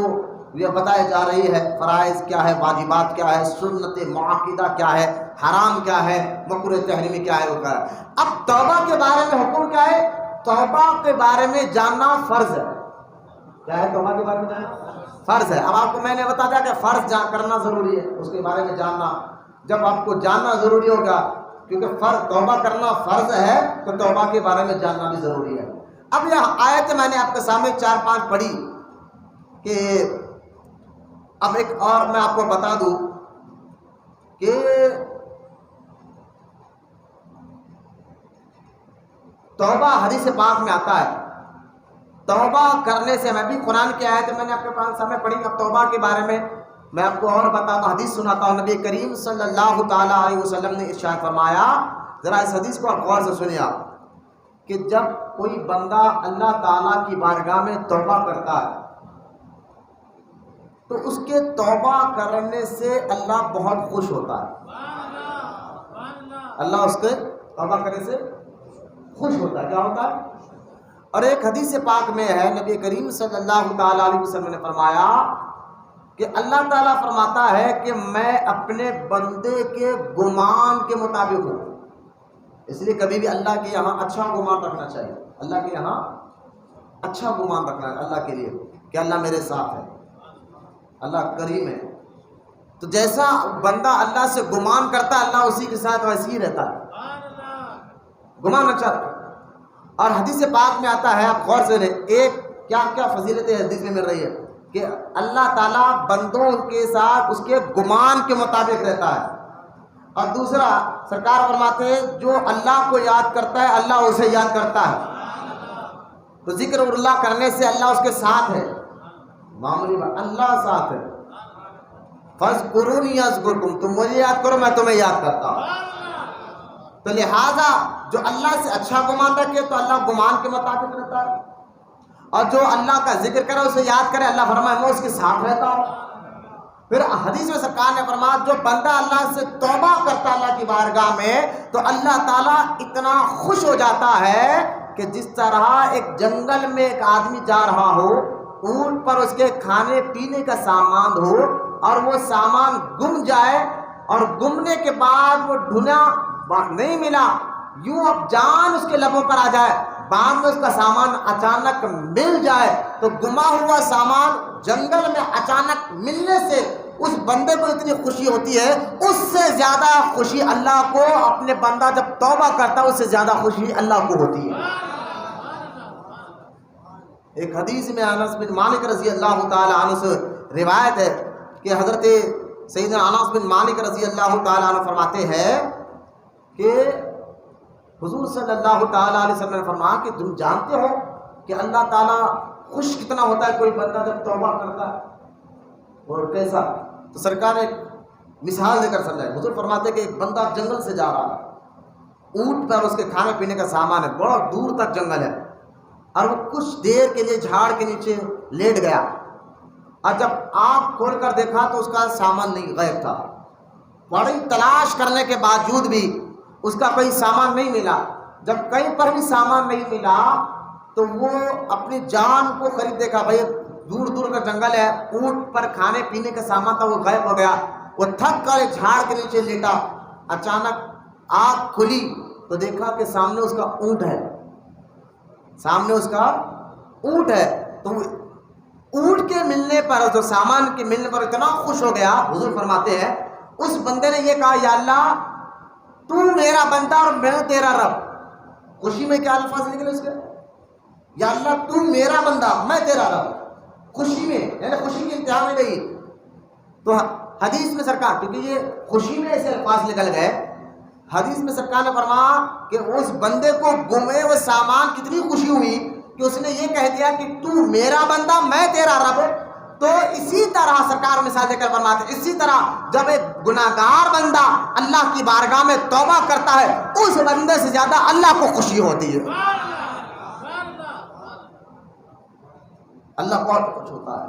یہ بتائی جا رہی ہے. فرائض کیا ہے، واجبات کیا ہے، سنت مؤکدہ کیا ہے، حرام کیا ہے، مکروہ تحریمی کیا ہے، وہ کیا ہے. اب توبہ کے بارے میں حکم کیا ہے؟ توبہ کے بارے میں جاننا فرض ہے. کیا ہے؟ توبہ کے بارے میں جاننا فرض ہے. اب آپ کو میں نے بتا دیا کہ فرض کرنا ضروری ہے، اس کے بارے میں جاننا. جب آپ کو جاننا ضروری ہوگا، کیونکہ توبہ کرنا فرض ہے، تو توبہ کے بارے میں جاننا بھی ضروری ہے. اب یہ آیت میں نے آپ کے سامنے 4-5 پڑھی کہ اب ایک اور میں آپ کو بتا دوں کہ توبہ حدیث پاک میں آتا ہے. توبہ کرنے سے، میں بھی قرآن کی آیت میں نے آپ کے سامنے پڑھی. اب توبہ کے بارے میں میں آپ کو اور بتاتا ہوں، حدیث سناتا ہوں. نبی کریم صلی اللہ تعالیٰ علیہ وسلم نے ارشاد فرمایا، ذرا اس حدیث کو آپ غور سے سنیے آپ، کہ جب کوئی بندہ اللہ تعالیٰ کی بارگاہ میں توبہ کرتا ہے تو اس کے توبہ کرنے سے اللہ بہت خوش ہوتا ہے. اللہ اس کے توبہ کرنے سے خوش ہوتا ہے. کیا ہوتا ہے؟ اور ایک حدیث پاک میں ہے، نبی کریم صلی اللہ تعالیٰ علیہ وسلم نے فرمایا کہ اللہ تعالیٰ فرماتا ہے کہ میں اپنے بندے کے گمان کے مطابق ہوں. اس لیے کبھی بھی اللہ کے یہاں اچھا گمان رکھنا چاہیے. اللہ کے یہاں اچھا گمان رکھنا ہے اللہ کے لیے، کہ اللہ میرے ساتھ ہے، اللہ کریم ہے. تو جیسا بندہ اللہ سے گمان کرتا ہے، اللہ اسی کے ساتھ ویسے ہی رہتا ہے. گمان اچھا رکھتا ہے. اور حدیث پاک میں آتا ہے، آپ غور سے لیں، ایک کیا کیا فضیلتیں حدیث میں مل رہی ہے کہ اللہ تعالیٰ بندوں کے ساتھ اس کے گمان کے مطابق رہتا ہے. اور دوسرا سرکار فرماتے ہیں جو اللہ کو یاد کرتا ہے اللہ اسے یاد کرتا ہے. تو ذکر اللہ کرنے سے اللہ اس کے ساتھ ہے. معمولی بات، اللہ ساتھ ہے. فاذکرونی اذکرکم، تم مجھے یاد کرو میں تمہیں یاد کرتا ہوں. تو لہٰذا جو اللہ سے اچھا گمان رکھے تو اللہ گمان کے مطابق رہتا ہے، اور جو اللہ کا ذکر کرے اسے یاد کرے، اللہ فرمائے میں اس کے ساتھ رہتا ہوں. پھر حدیث میں سرکار نے فرمایا جو بندہ اللہ سے توبہ کرتا اللہ کی بارگاہ میں تو اللہ تعالیٰ اتنا خوش ہو جاتا ہے کہ جس طرح ایک جنگل میں ایک آدمی جا رہا ہو، اونٹ پر اس کے کھانے پینے کا سامان ہو، اور وہ سامان گم جائے، اور گمنے کے بعد وہ ڈھونڈا نہیں ملا، یوں اب جان اس کے لبوں پر آ جائے، بعد میں اس کا سامان اچانک مل جائے، تو گما ہوا سامان جنگل میں اچانک ملنے سے اس بندے کو اتنی خوشی ہوتی ہے، اس سے زیادہ خوشی اللہ کو اپنے بندہ جب توبہ کرتا ہے اس سے زیادہ خوشی اللہ کو ہوتی ہے. ایک حدیث میں انس بن مالک رضی اللہ تعالی عنہ سے روایت ہے کہ حضرت سیدنا انس بن مالک رضی اللہ تعالی عنہ فرماتے ہیں کہ حضور صلی اللہ تعالیٰ علیہ وسلم نے فرمایا کہ تم جانتے ہو کہ اللہ تعالیٰ خوش کتنا ہوتا ہے کوئی بندہ جب توبہ کرتا ہے، اور کیسا؟ تو سرکار نے مثال دے کر سمجھایا. حضور فرماتے ہیں کہ ایک بندہ جنگل سے جا رہا ہے، اونٹ پر اس کے کھانے پینے کا سامان ہے، بڑا دور تک جنگل ہے، اور وہ کچھ دیر کے لیے جھاڑ کے نیچے لیٹ گیا، اور جب آنکھ کھول کر دیکھا تو اس کا سامان نہیں، غائب تھا. بڑی تلاش کرنے کے باوجود بھی اس کا کوئی سامان نہیں ملا. جب کہیں پر بھی سامان نہیں ملا تو وہ اپنی جان کو قریب دیکھا، بھائی دور دور کا جنگل ہے، اونٹ پر کھانے پینے کا سامان تھا، وہ غائب ہو گیا. وہ تھک کر جھاڑ کے نیچے لیٹا، اچانک آنکھ کھلی تو دیکھا کہ سامنے اس کا اونٹ ہے، سامنے اس کا اونٹ ہے. تو اونٹ کے ملنے پر، جو سامان کے ملنے پر اتنا خوش ہو گیا، حضور فرماتے ہیں اس بندے نے یہ کہا یا اللہ تو میرا بندہ اور میں تیرا رب. خوشی میں کیا الفاظ نکلے اس کے؟ یا اللہ تو میرا بندہ میں تیرا رب. خوشی میں، یعنی خوشی کی انتہا میں گئی. تو حدیث میں سرکار، کیونکہ یہ خوشی میں ایسے الفاظ نکل گئے، حدیث میں سرکار نے فرمایا کہ اس بندے کو گمے ہوئے سامان کتنی خوشی ہوئی کہ اس نے یہ کہہ دیا کہ تو میرا بندہ میں تیرا رب. تو اسی طرح سرکار مثال دے کر فرماتے ہیں، اسی طرح جب ایک گناہگار بندہ اللہ کی بارگاہ میں توبہ کرتا ہے اس بندے سے زیادہ اللہ کو خوشی ہوتی ہے. اللہ بہت خوش ہوتا ہے.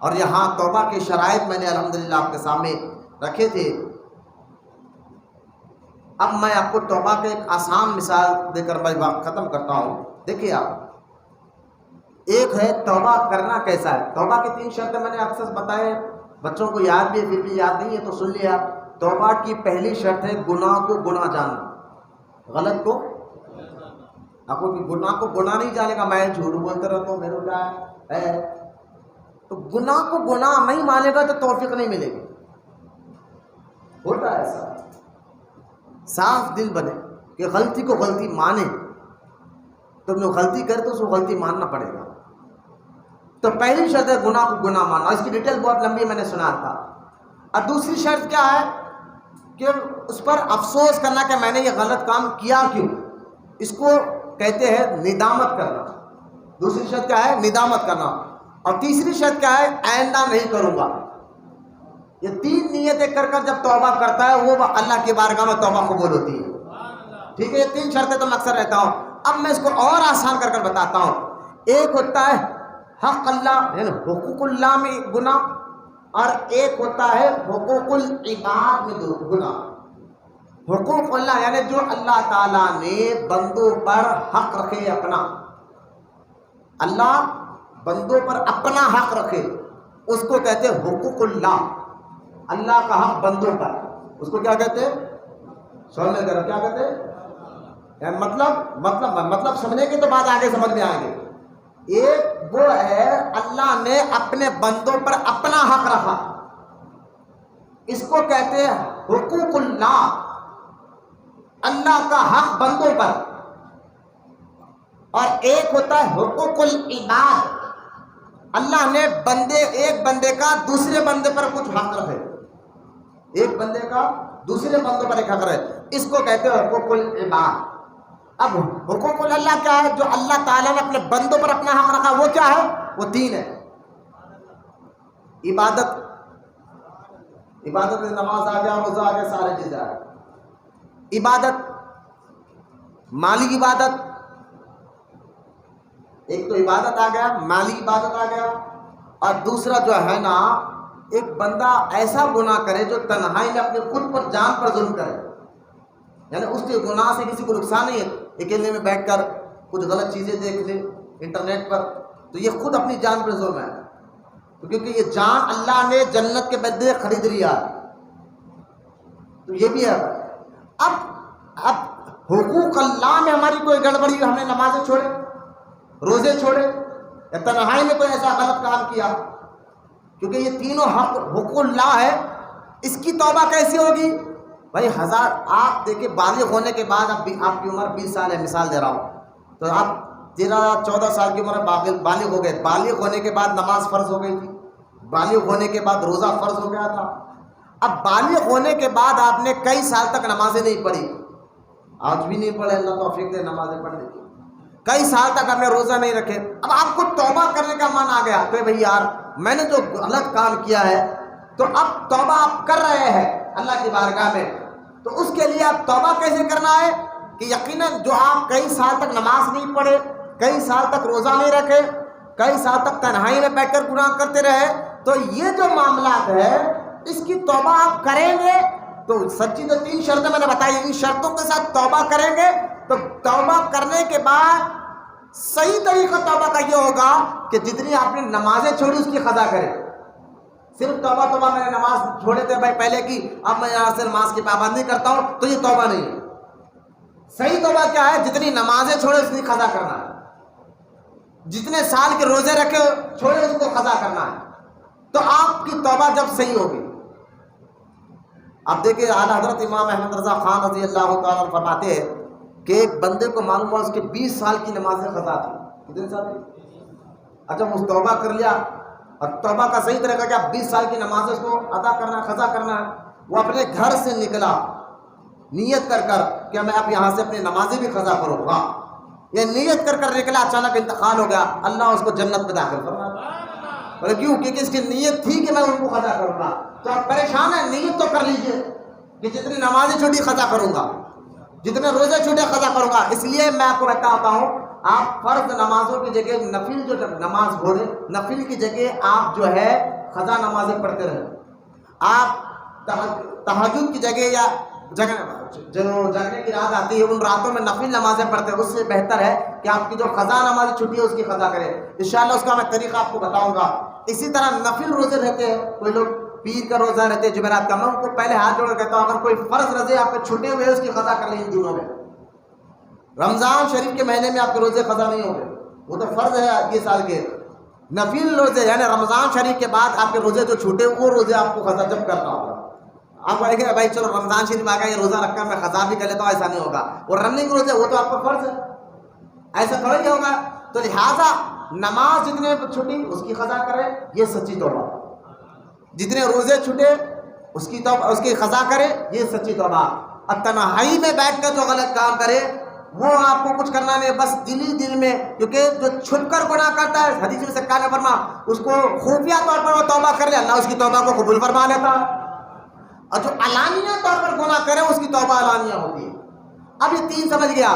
اور یہاں توبہ کے شرائط میں نے الحمدللہ آپ کے سامنے رکھے تھے. اب میں آپ کو توبہ کے ایک آسان مثال دے کر میں بات ختم کرتا ہوں. دیکھیے آپ، ایک ہے توبہ کرنا کیسا ہے. توبہ کی 3 شرطیں میں نے اکثر بتائے، بچوں کو یاد بھی ہے پھر بھی یاد نہیں ہے تو سن لیا. توبہ کی پہلی شرط ہے گناہ کو گناہ جاننا، غلط کو آپ کو گناہ کو گناہ نہیں جانے گا. میں جھوٹ بولتا رہتا ہوں میرے کیا ہے، تو گناہ کو گناہ نہیں مانے گا تو توفیق نہیں ملے گی. ہوتا ہے ایسا. صاف دل بنے کہ غلطی کو غلطی مانے. تم نے غلطی کرے تو اس کو غلطی ماننا پڑے گا. تو پہلی شرط ہے گناہ کو گناہ ماننا. اس کی ڈیٹیل بہت لمبی میں نے سنا تھا. اور دوسری شرط کیا ہے کہ اس پر افسوس کرنا کہ میں نے یہ غلط کام کیا کیوں. اس کو کہتے ہیں ندامت کرنا. دوسری شرط کیا ہے؟ ندامت کرنا. اور تیسری شرط کیا ہے؟ آئندہ نہیں کروں گا. یہ 3 نیتیں کر کر جب توبہ کرتا ہے وہ اللہ کی بارگاہ میں توبہ قبول ہوتی ہے. ٹھیک ہے، یہ 3 شرطیں تو میں اکثر رہتا ہوں. اب میں اس کو اور آسان کر بتاتا ہوں. ایک ہوتا ہے حق اللہ یعنی حقوق اللہ میں گناہ، اور ایک ہوتا ہے حقوق العباد میں گناہ. حقوق اللہ یعنی جو اللہ تعالیٰ نے بندوں پر حق رکھے اپنا، اللہ بندوں پر اپنا حق رکھے اس کو کہتے ہیں حقوق اللہ. اللہ کا حق بندوں پر، اس کو کیا کہتے ہیں؟ سمجھ کر کیا کہتے ہیں؟ یعنی مطلب سمجھنے کے تو بعد آگے سمجھ میں آئیں گے. ایک وہ ہے اللہ نے اپنے بندوں پر اپنا حق رکھا، اس کو کہتے ہیں حقوق اللہ. اللہ کا حق بندوں پر. اور ایک ہوتا ہے حقوق العباد، اللہ نے ایک بندے کا دوسرے بندے پر کچھ حق رکھے. ایک بندے کا دوسرے بندوں پر ایک حق رہے، اس کو کہتے ہیں حقوق العباد. اب حقوق اللہ کیا ہے؟ جو اللہ تعالیٰ نے اپنے بندوں پر اپنا حق رکھا وہ کیا ہے؟ وہ 3 ہے. عبادت میں نماز آ گیا، روزہ آ گیا، سارے چیزیں آ گئی. عبادت، مالی عبادت. ایک تو عبادت آ گیا، مالی عبادت آ گیا. اور دوسرا جو ہے نا، ایک بندہ ایسا گناہ کرے جو تنہائی میں اپنے خود پر جان پر ظلم کرے، یعنی اس کے گناہ سے کسی کو نقصان نہیں ہے. اکیلے میں بیٹھ کر کچھ غلط چیزیں دیکھ لے انٹرنیٹ پر تو یہ خود اپنی جان پر ظلم ہے، کیونکہ یہ جان اللہ نے جنت کے بدلے خرید لیا. تو یہ بھی ہے. اب حقوق اللہ میں ہماری کوئی گڑبڑی، ہم نے نمازیں چھوڑے، روزے چھوڑے، یا تنہائی میں کوئی ایسا غلط کام کیا، کیونکہ یہ تینوں حقوق اللہ ہے. اس کی توبہ کیسی ہوگی بھائی؟ آپ دیکھیں بالغ ہونے کے بعد اب آپ کی عمر 20 سال ہے، مثال دے رہا ہوں، تو آپ 13-14 سال کی عمر میں بالغ ہو گئے. بالغ ہونے کے بعد نماز فرض ہو گئی تھی، بالغ ہونے کے بعد روزہ فرض ہو گیا تھا. اب بالغ ہونے کے بعد آپ نے کئی سال تک نمازیں نہیں پڑھی، آج بھی نہیں پڑھے، اللہ توفیق دے نمازیں پڑھنے کی. کئی سال تک ہم نے روزہ نہیں رکھے. اب آپ کو توبہ کرنے کا من آ گیا کہ بھئی یار میں نے جو غلط کام کیا ہے، تو اب توبہ آپ کر رہے ہیں اللہ کی بارگاہ میں. تو اس کے لیے آپ توبہ کیسے کرنا ہے کہ یقیناً جو آپ کئی سال تک نماز نہیں پڑھے، کئی سال تک روزہ نہیں رکھے، کئی سال تک تنہائی میں بیٹھ کر گناہ کرتے رہے، تو یہ جو معاملات ہے اس کی توبہ آپ کریں گے. تو سچی تو 3 شرطیں میں نے بتائی، ان شرطوں کے ساتھ توبہ کریں گے تو توبہ کرنے کے بعد صحیح طریقہ توبہ کا یہ ہوگا کہ جتنی آپ نے نمازیں چھوڑی اس کی قضا کریں. صرف توبہ میں نے نماز چھوڑے تھے بھائی پہلے کی، اب میں یہاں سے نماز کی پابندی کرتا ہوں، تو یہ توبہ نہیں ہے. صحیح توبہ کیا ہے؟ جتنی نمازیں چھوڑے اس کی قضا کرنا ہے، جتنے سال کے روزے رکھے چھوڑے اس کو قضا کرنا ہے. تو آپ کی توبہ جب صحیح ہوگی. اب دیکھیں اعلیٰ حضرت امام احمد رضا خان رضی اللہ تعالیٰ عنہ فرماتے ہیں کہ ایک بندے کو معلوم ہوا اس کے 20 سال کی نمازیں قضا تھی. کتنے سال کی؟ اچھا وہ توبہ کر لیا، اور توبہ کا صحیح طریقہ کیا؟ 20 سال کی نمازیں اس کو ادا کرنا، قضا کرنا ہے. وہ اپنے گھر سے نکلا نیت کر کر کہ میں اب یہاں سے اپنی نمازیں بھی قضا کروں گا، یہ نیت کر کر نکلا، اچانک انتقال ہو گیا، اللہ اس کو جنت میں داخل فرما دیا۔ بولے کیوں؟ کیونکہ اس کی نیت تھی کہ میں ان کو قضا کروں گا۔ تو آپ پریشان ہیں، نیت تو کر لیجئے کہ جتنی نمازیں چھوٹی قضا کروں گا، جتنے روزے چھوٹے قضا کروں گا۔ اس لیے میں آپ کو بتاتا ہوں، آپ فرض نمازوں کی جگہ نفل جو نماز ہو رہے، نفل کی جگہ آپ جو ہے قضا نمازیں پڑھتے رہیں۔ آپ تہجد کی جگہ یا جو جگنے کی رات آتی ہے ان راتوں میں نفل نمازیں پڑھتے ہیں، اس سے بہتر ہے کہ آپ کی جو قضا نماز چھٹی ہے اس کی قضا کریں۔ انشاءاللہ اس کا میں طریقہ آپ کو بتاؤں گا۔ اسی طرح نفل روزے رہتے ہیں، کوئی لوگ پیر کا روزہ رہتے ہیں جمعرات کا، میں ان کو پہلے ہاتھ جوڑ کر کہتا ہوں اگر کوئی فرض روزے آپ کے چھوٹے ہوئے اس کی قضا کر لیں ان دنوں میں۔ رمضان شریف کے مہینے میں آپ کے روزے قضا نہیں ہوں گے، وہ تو فرض ہے یہ سال کے۔ نفل روزے یعنی رمضان شریف کے بعد آپ کے روزے جو چھوٹے وہ روزے آپ کو قضا جب کرنا ہوگا۔ آپ کہیں گے بھائی چلو رمضان شریف آ گیا، یہ روزہ رکھ کر میں قضا بھی کر لیتا ہوں، ایسا نہیں ہوگا۔ وہ رننگ روزے وہ تو آپ کا فرض ہے، ایسا تھوڑا ہی ہوگا۔ تو لہٰذا نماز جتنے چھٹی اس کی قضا کرے، یہ سچی توبہ۔ جتنے روزے چھٹے اس کی توبہ، اس کی قضا کرے، یہ سچی توبہ۔ اور تنہائی میں بیٹھ کر جو غلط کام کرے وہ آپ کو کچھ کرنا نہیں، بس دل ہی دل میں، کیونکہ جو چھپ کر گناہ کرتا ہے حدیث میں سرکار نے فرما اس کو خفیہ طور پر وہ توبہ کر لے، اللہ اس کی توبہ کو قبول فرما لیتا ہے، اور جو علانیہ طور پر گناہ کرے اس کی توبہ علانیہ ہوتی ہے۔ اب یہ تین سمجھ گیا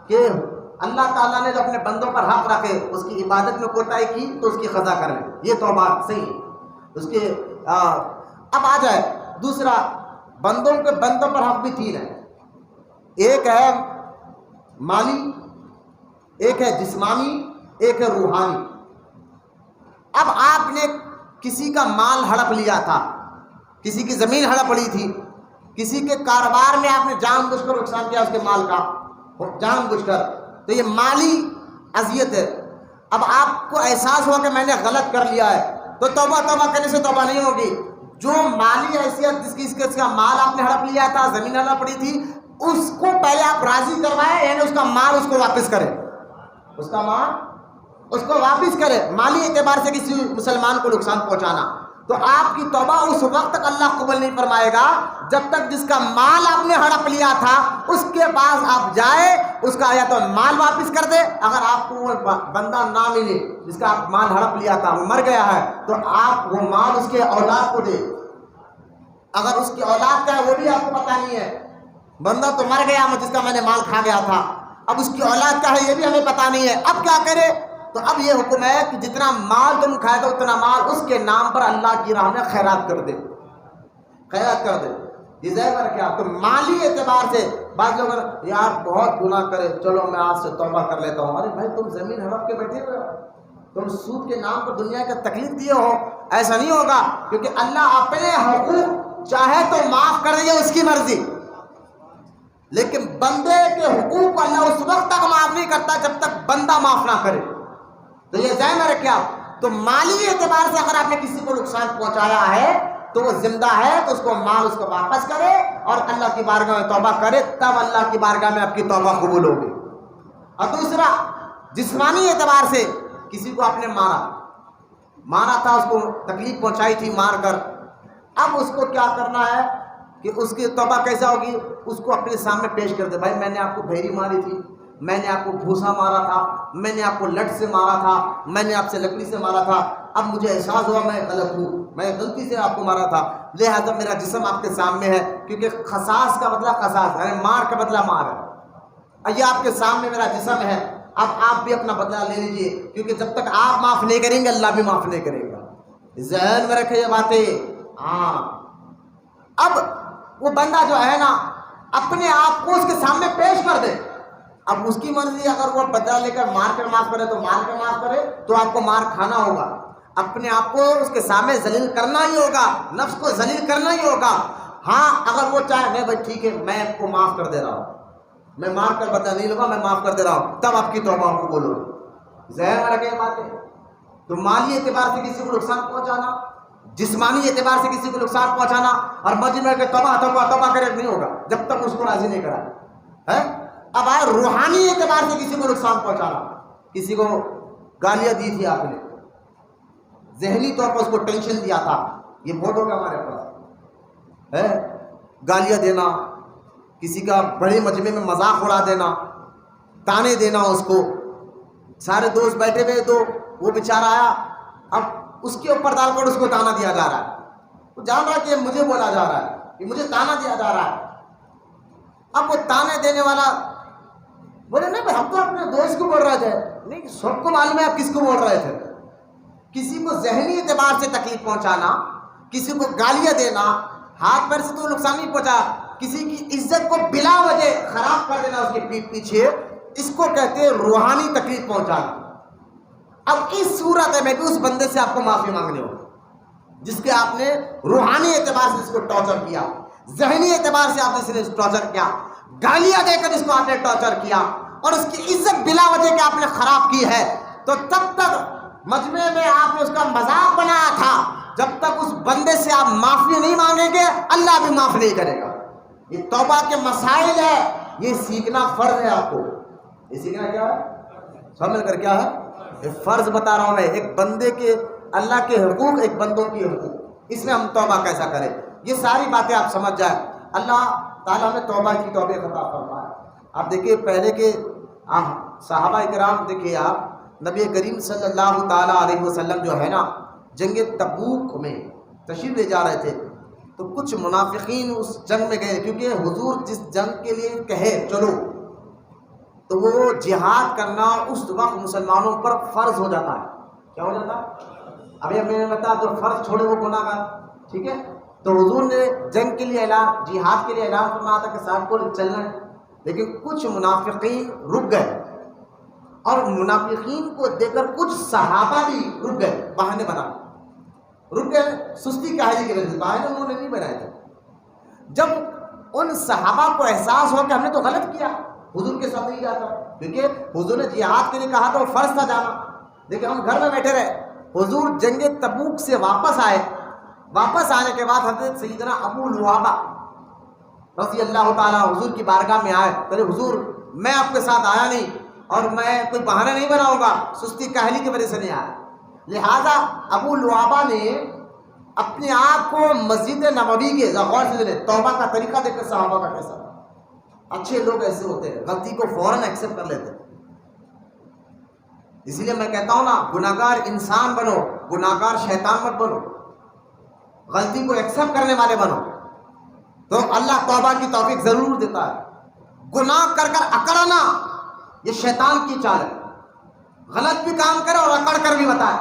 کہ اللہ تعالیٰ نے جو اپنے بندوں پر حق رکھے اس کی عبادت میں کوتاہی کی تو اس کی قضا کر لیں، یہ توبہ صحیح ہے۔ اس کے اب آ جائے دوسرا، بندوں پر حق بھی تین ہے، ایک ہے مالی، ایک ہے جسمانی، ایک ہے روحانی۔ اب آپ نے کسی کا مال ہڑپ لیا تھا، کسی کی زمین ہڑپ لی تھی، کسی کے کاروبار میں آپ نے جان بوجھ کر نقصان کیا اس کے مال کا جان بوجھ کر، تو یہ مالی اذیت ہے۔ اب آپ کو احساس ہوا کہ میں نے غلط کر لیا ہے تو توبہ کرنے سے توبہ نہیں ہوگی۔ جو مالی حیثیت جس کا مال آپ نے ہڑپ لیا تھا، زمین ہڑپ پڑی تھی، اس کو پہلے آپ راضی کروائے، یعنی اس کا مال اس کو واپس کرے، اس کا مال اس کو واپس کرے۔ مالی اعتبار سے کسی مسلمان کو نقصان پہنچانا، تو آپ کی توبہ اس وقت تک اللہ قبول نہیں فرمائے گا جب تک جس کا مال آپ نے ہڑپ لیا تھا اس کے پاس آپ جائے، اس کا یا تو مال واپس کر دے، اگر آپ کو وہ بندہ نہ ملے جس کا آپ مال ہڑپ لیا تھا وہ مر گیا ہے تو آپ وہ مال اس کے اولاد کو دے۔ اگر اس کی اولاد کا ہے وہ بھی آپ کو پتہ نہیں ہے، بندہ تو مر گیا جس کا میں نے مال کھا گیا تھا، اب اس کی اولاد کا ہے یہ بھی ہمیں پتہ نہیں ہے، اب کیا کرے؟ تو اب یہ حکم ہے کہ جتنا مال تم کھائے تو اتنا مال اس کے نام پر اللہ کی راہ میں خیرات کر دے، خیرات کر دے۔ یہ ظاہر ہے کیا؟ تو مالی اعتبار سے بعض لوگ یار بہت گناہ کرے، چلو میں آج سے توبہ کر لیتا ہوں۔ ارے بھائی تم زمین ہڑپ کے بیٹھے ہوئے ہو، تم سود کے نام پر دنیا کا تکلیف دیے ہو، ایسا نہیں ہوگا، کیونکہ اللہ اپنے حقوق چاہے تو معاف کر دے، اس کی مرضی، لیکن بندے کے حقوق کو اللہ اس وقت تک معاف نہیں کرتا جب تک بندہ معاف نہ کرے۔ تو یہ ذہن میں رکھیں آپ۔ تو مالی اعتبار سے اگر آپ نے کسی کو نقصان پہنچایا ہے تو وہ زندہ ہے تو اس کو مال اس کو واپس کرے اور اللہ کی بارگاہ میں توبہ کرے، تب اللہ کی بارگاہ میں آپ کی توبہ قبول ہوگی۔ اور دوسرا، جسمانی اعتبار سے کسی کو آپ نے مارا تھا، اس کو تکلیف پہنچائی تھی مار کر، اب اس کو کیا کرنا ہے کہ اس کی توبہ کیسا ہوگی؟ اس کو اپنے سامنے پیش کر دے، بھائی میں نے آپ کو بھیری ماری تھی، میں نے آپ کو بھوسا مارا تھا، میں نے آپ کو لٹ سے مارا تھا، میں نے آپ سے لکڑی سے مارا تھا، اب مجھے احساس ہوا میں غلط ہوں، میں غلطی سے آپ کو مارا تھا، لہذا میرا جسم آپ کے سامنے ہے، کیونکہ قصاص کا بدلہ قصاص یعنی مار کا بدلہ مار ہے، یہ آپ کے سامنے میرا جسم ہے، اب آپ بھی اپنا بدلہ لے لیجئے، کیونکہ جب تک آپ معاف نہیں کریں گے اللہ بھی معاف نہیں کرے گا۔ ذہن میں رکھے یہ باتیں۔ ہاں، اب وہ بندہ جو ہے نا اپنے آپ کو اس کے سامنے پیش کر دے، اب اس کی مرضی، اگر وہ بدلہ لے کر مار کر معاف کرے تو مار کر معاف کرے، تو آپ کو مار کھانا ہوگا، اپنے آپ کو اس کے سامنے ذلیل کرنا ہی ہوگا، نفس کو ذلیل کرنا ہی ہوگا۔ ہاں اگر وہ چاہے نہیں بھائی ٹھیک ہے میں آپ کو معاف کر دے رہا ہوں، میں مار کر بدلہ نہیں لوں گا، میں معاف کر دے رہا ہوں، تب آپ کی توبہ کو بولو۔ ذہن میں رکھیں باتیں۔ تو مالی اعتبار سے کسی کو نقصان پہنچانا، جسمانی اعتبار سے کسی کو نقصان پہنچانا اور مسجد میں توبہ کرے نہیں ہوگا جب تک اس کو راضی نہیں کرا ہے۔ اب آئے روحانی اعتبار سے کسی کو نقصان پہنچانا، کسی کو گالیاں دی تھی آپ نے، ذہنی طور پر اس کو ٹینشن دیا تھا، یہ بہت ہوگا ہمارے پاس ہے، گالیاں دینا، کسی کا بڑے مجمع میں مذاق اڑا دینا، تانے دینا اس کو. سارے دوست بیٹھے ہوئے تو وہ بیچارہ آیا، اب اس کے اوپر ڈال کر اس کو تانا دیا جا رہا ہے. وہ جان رہا ہے کہ مجھے بولا جا رہا ہے، کہ مجھے تانا دیا جا رہا ہے. اب وہ تانے دینے والا بولے نہیں بھائی ہم تو اپنے دوست کو بول رہے تھے. نہیں، سب کو معلوم ہے آپ کس کو بول رہے تھے. کسی کو ذہنی اعتبار سے تکلیف پہنچانا، کسی کو گالیاں دینا، ہاتھ پیر سے تو نقصان نہیں پہنچا، کسی کی عزت کو بلا وجہ خراب کر دینا اس کے پیٹ پیچھے، اس کو کہتے ہیں روحانی تکلیف پہنچانا. اب اس صورت میں بھی اس بندے سے آپ کو معافی مانگنی ہوگی جس کے آپ نے روحانی اعتبار سے اس کو ٹارچر کیا، ذہنی اعتبار سے آپ نے اسے ٹارچر کیا، گالیاں دے کر اس کو آپ نے ٹارچر کیا اور اس کی عزت بلا وجہ کہ آپ نے خراب کی ہے. تو تب تک مجمع میں آپ نے اس کا مذاق بنایا تھا، جب تک اس بندے سے آپ معافی نہیں مانگیں گے اللہ بھی معاف نہیں کرے گا. یہ توبہ کے مسائل ہے، یہ سیکھنا فرض ہے آپ کو. یہ سیکھنا کیا ہے؟ سب مل کر کیا ہے؟ یہ فرض بتا رہا ہوں میں. ایک بندے کے اللہ کے حقوق، ایک بندوں کی حقوق، اس میں ہم توبہ کیسا کریں، یہ ساری باتیں آپ سمجھ جائیں. اللہ تعالیٰ نے توبہ کی توفیق عطا فرمایا. آپ دیکھیے پہلے کے صحابہ کرام، دیکھیے آپ نبی کریم صلی اللہ تعالیٰ علیہ وسلم جو ہے نا جنگ تبوک میں تشریف لے جا رہے تھے تو کچھ منافقین اس جنگ میں گئے، کیونکہ حضور جس جنگ کے لیے کہے چلو تو وہ جہاد کرنا اس وقت مسلمانوں پر فرض ہو جاتا ہے. کیا ہو جاتا ہے؟ ابھی میں نے بتایا جو فرض چھوڑے وہ گناہ گار. ٹھیک ہے، تو حضور نے جنگ کے لیے اعلان، جہاد کے لیے اعلان فرمایا تھا کہ صاحب کو چلنا ہے، لیکن کچھ منافقین رک گئے اور منافقین کو دیکھ کر کچھ صحابہ بھی رک گئے، بہانے بنا رک گئے. سستی کاہلی کی وجہ سے بہانے انہوں نے نہیں بنائے تھے. جب ان صحابہ کو احساس ہو کہ ہم نے تو غلط کیا، حضور کے ساتھ نہیں جاتا، کیونکہ حضور نے جہاد کے لیے کہا تھا، وہ فرض تھا جانا، لیکن ہم گھر میں بیٹھے رہے. حضور جنگ تبوک سے واپس آئے. واپس آنے کے بعد حضرت سیدنا ابو لبابہ رضی اللہ تعالیٰ حضور کی بارگاہ میں آئے. کہ حضور میں آپ کے ساتھ آیا نہیں اور میں کوئی بہانہ نہیں بناؤں گا، سستی کاہلی کی وجہ سے نہیں آیا. لہذا ابو لبابہ نے اپنے آپ کو مسجد نبوی کے غور سے دے توبہ کا طریقہ دیکھ کر صحابہ کا کیسا. اچھے لوگ ایسے ہوتے ہیں، غلطی کو فوراً ایکسیپٹ کر لیتے ہیں. اسی لیے میں کہتا ہوں نا، گناہگار انسان بنو، گناہگار شیطان مت بنو، غلطی کو ایکسیپٹ کرنے والے بنو تو اللہ توبہ کی توفیق ضرور دیتا ہے. گناہ کر کر اکڑنا یہ شیطان کی چال ہے. غلط بھی کام کرے اور اکڑ کر بھی بتائے،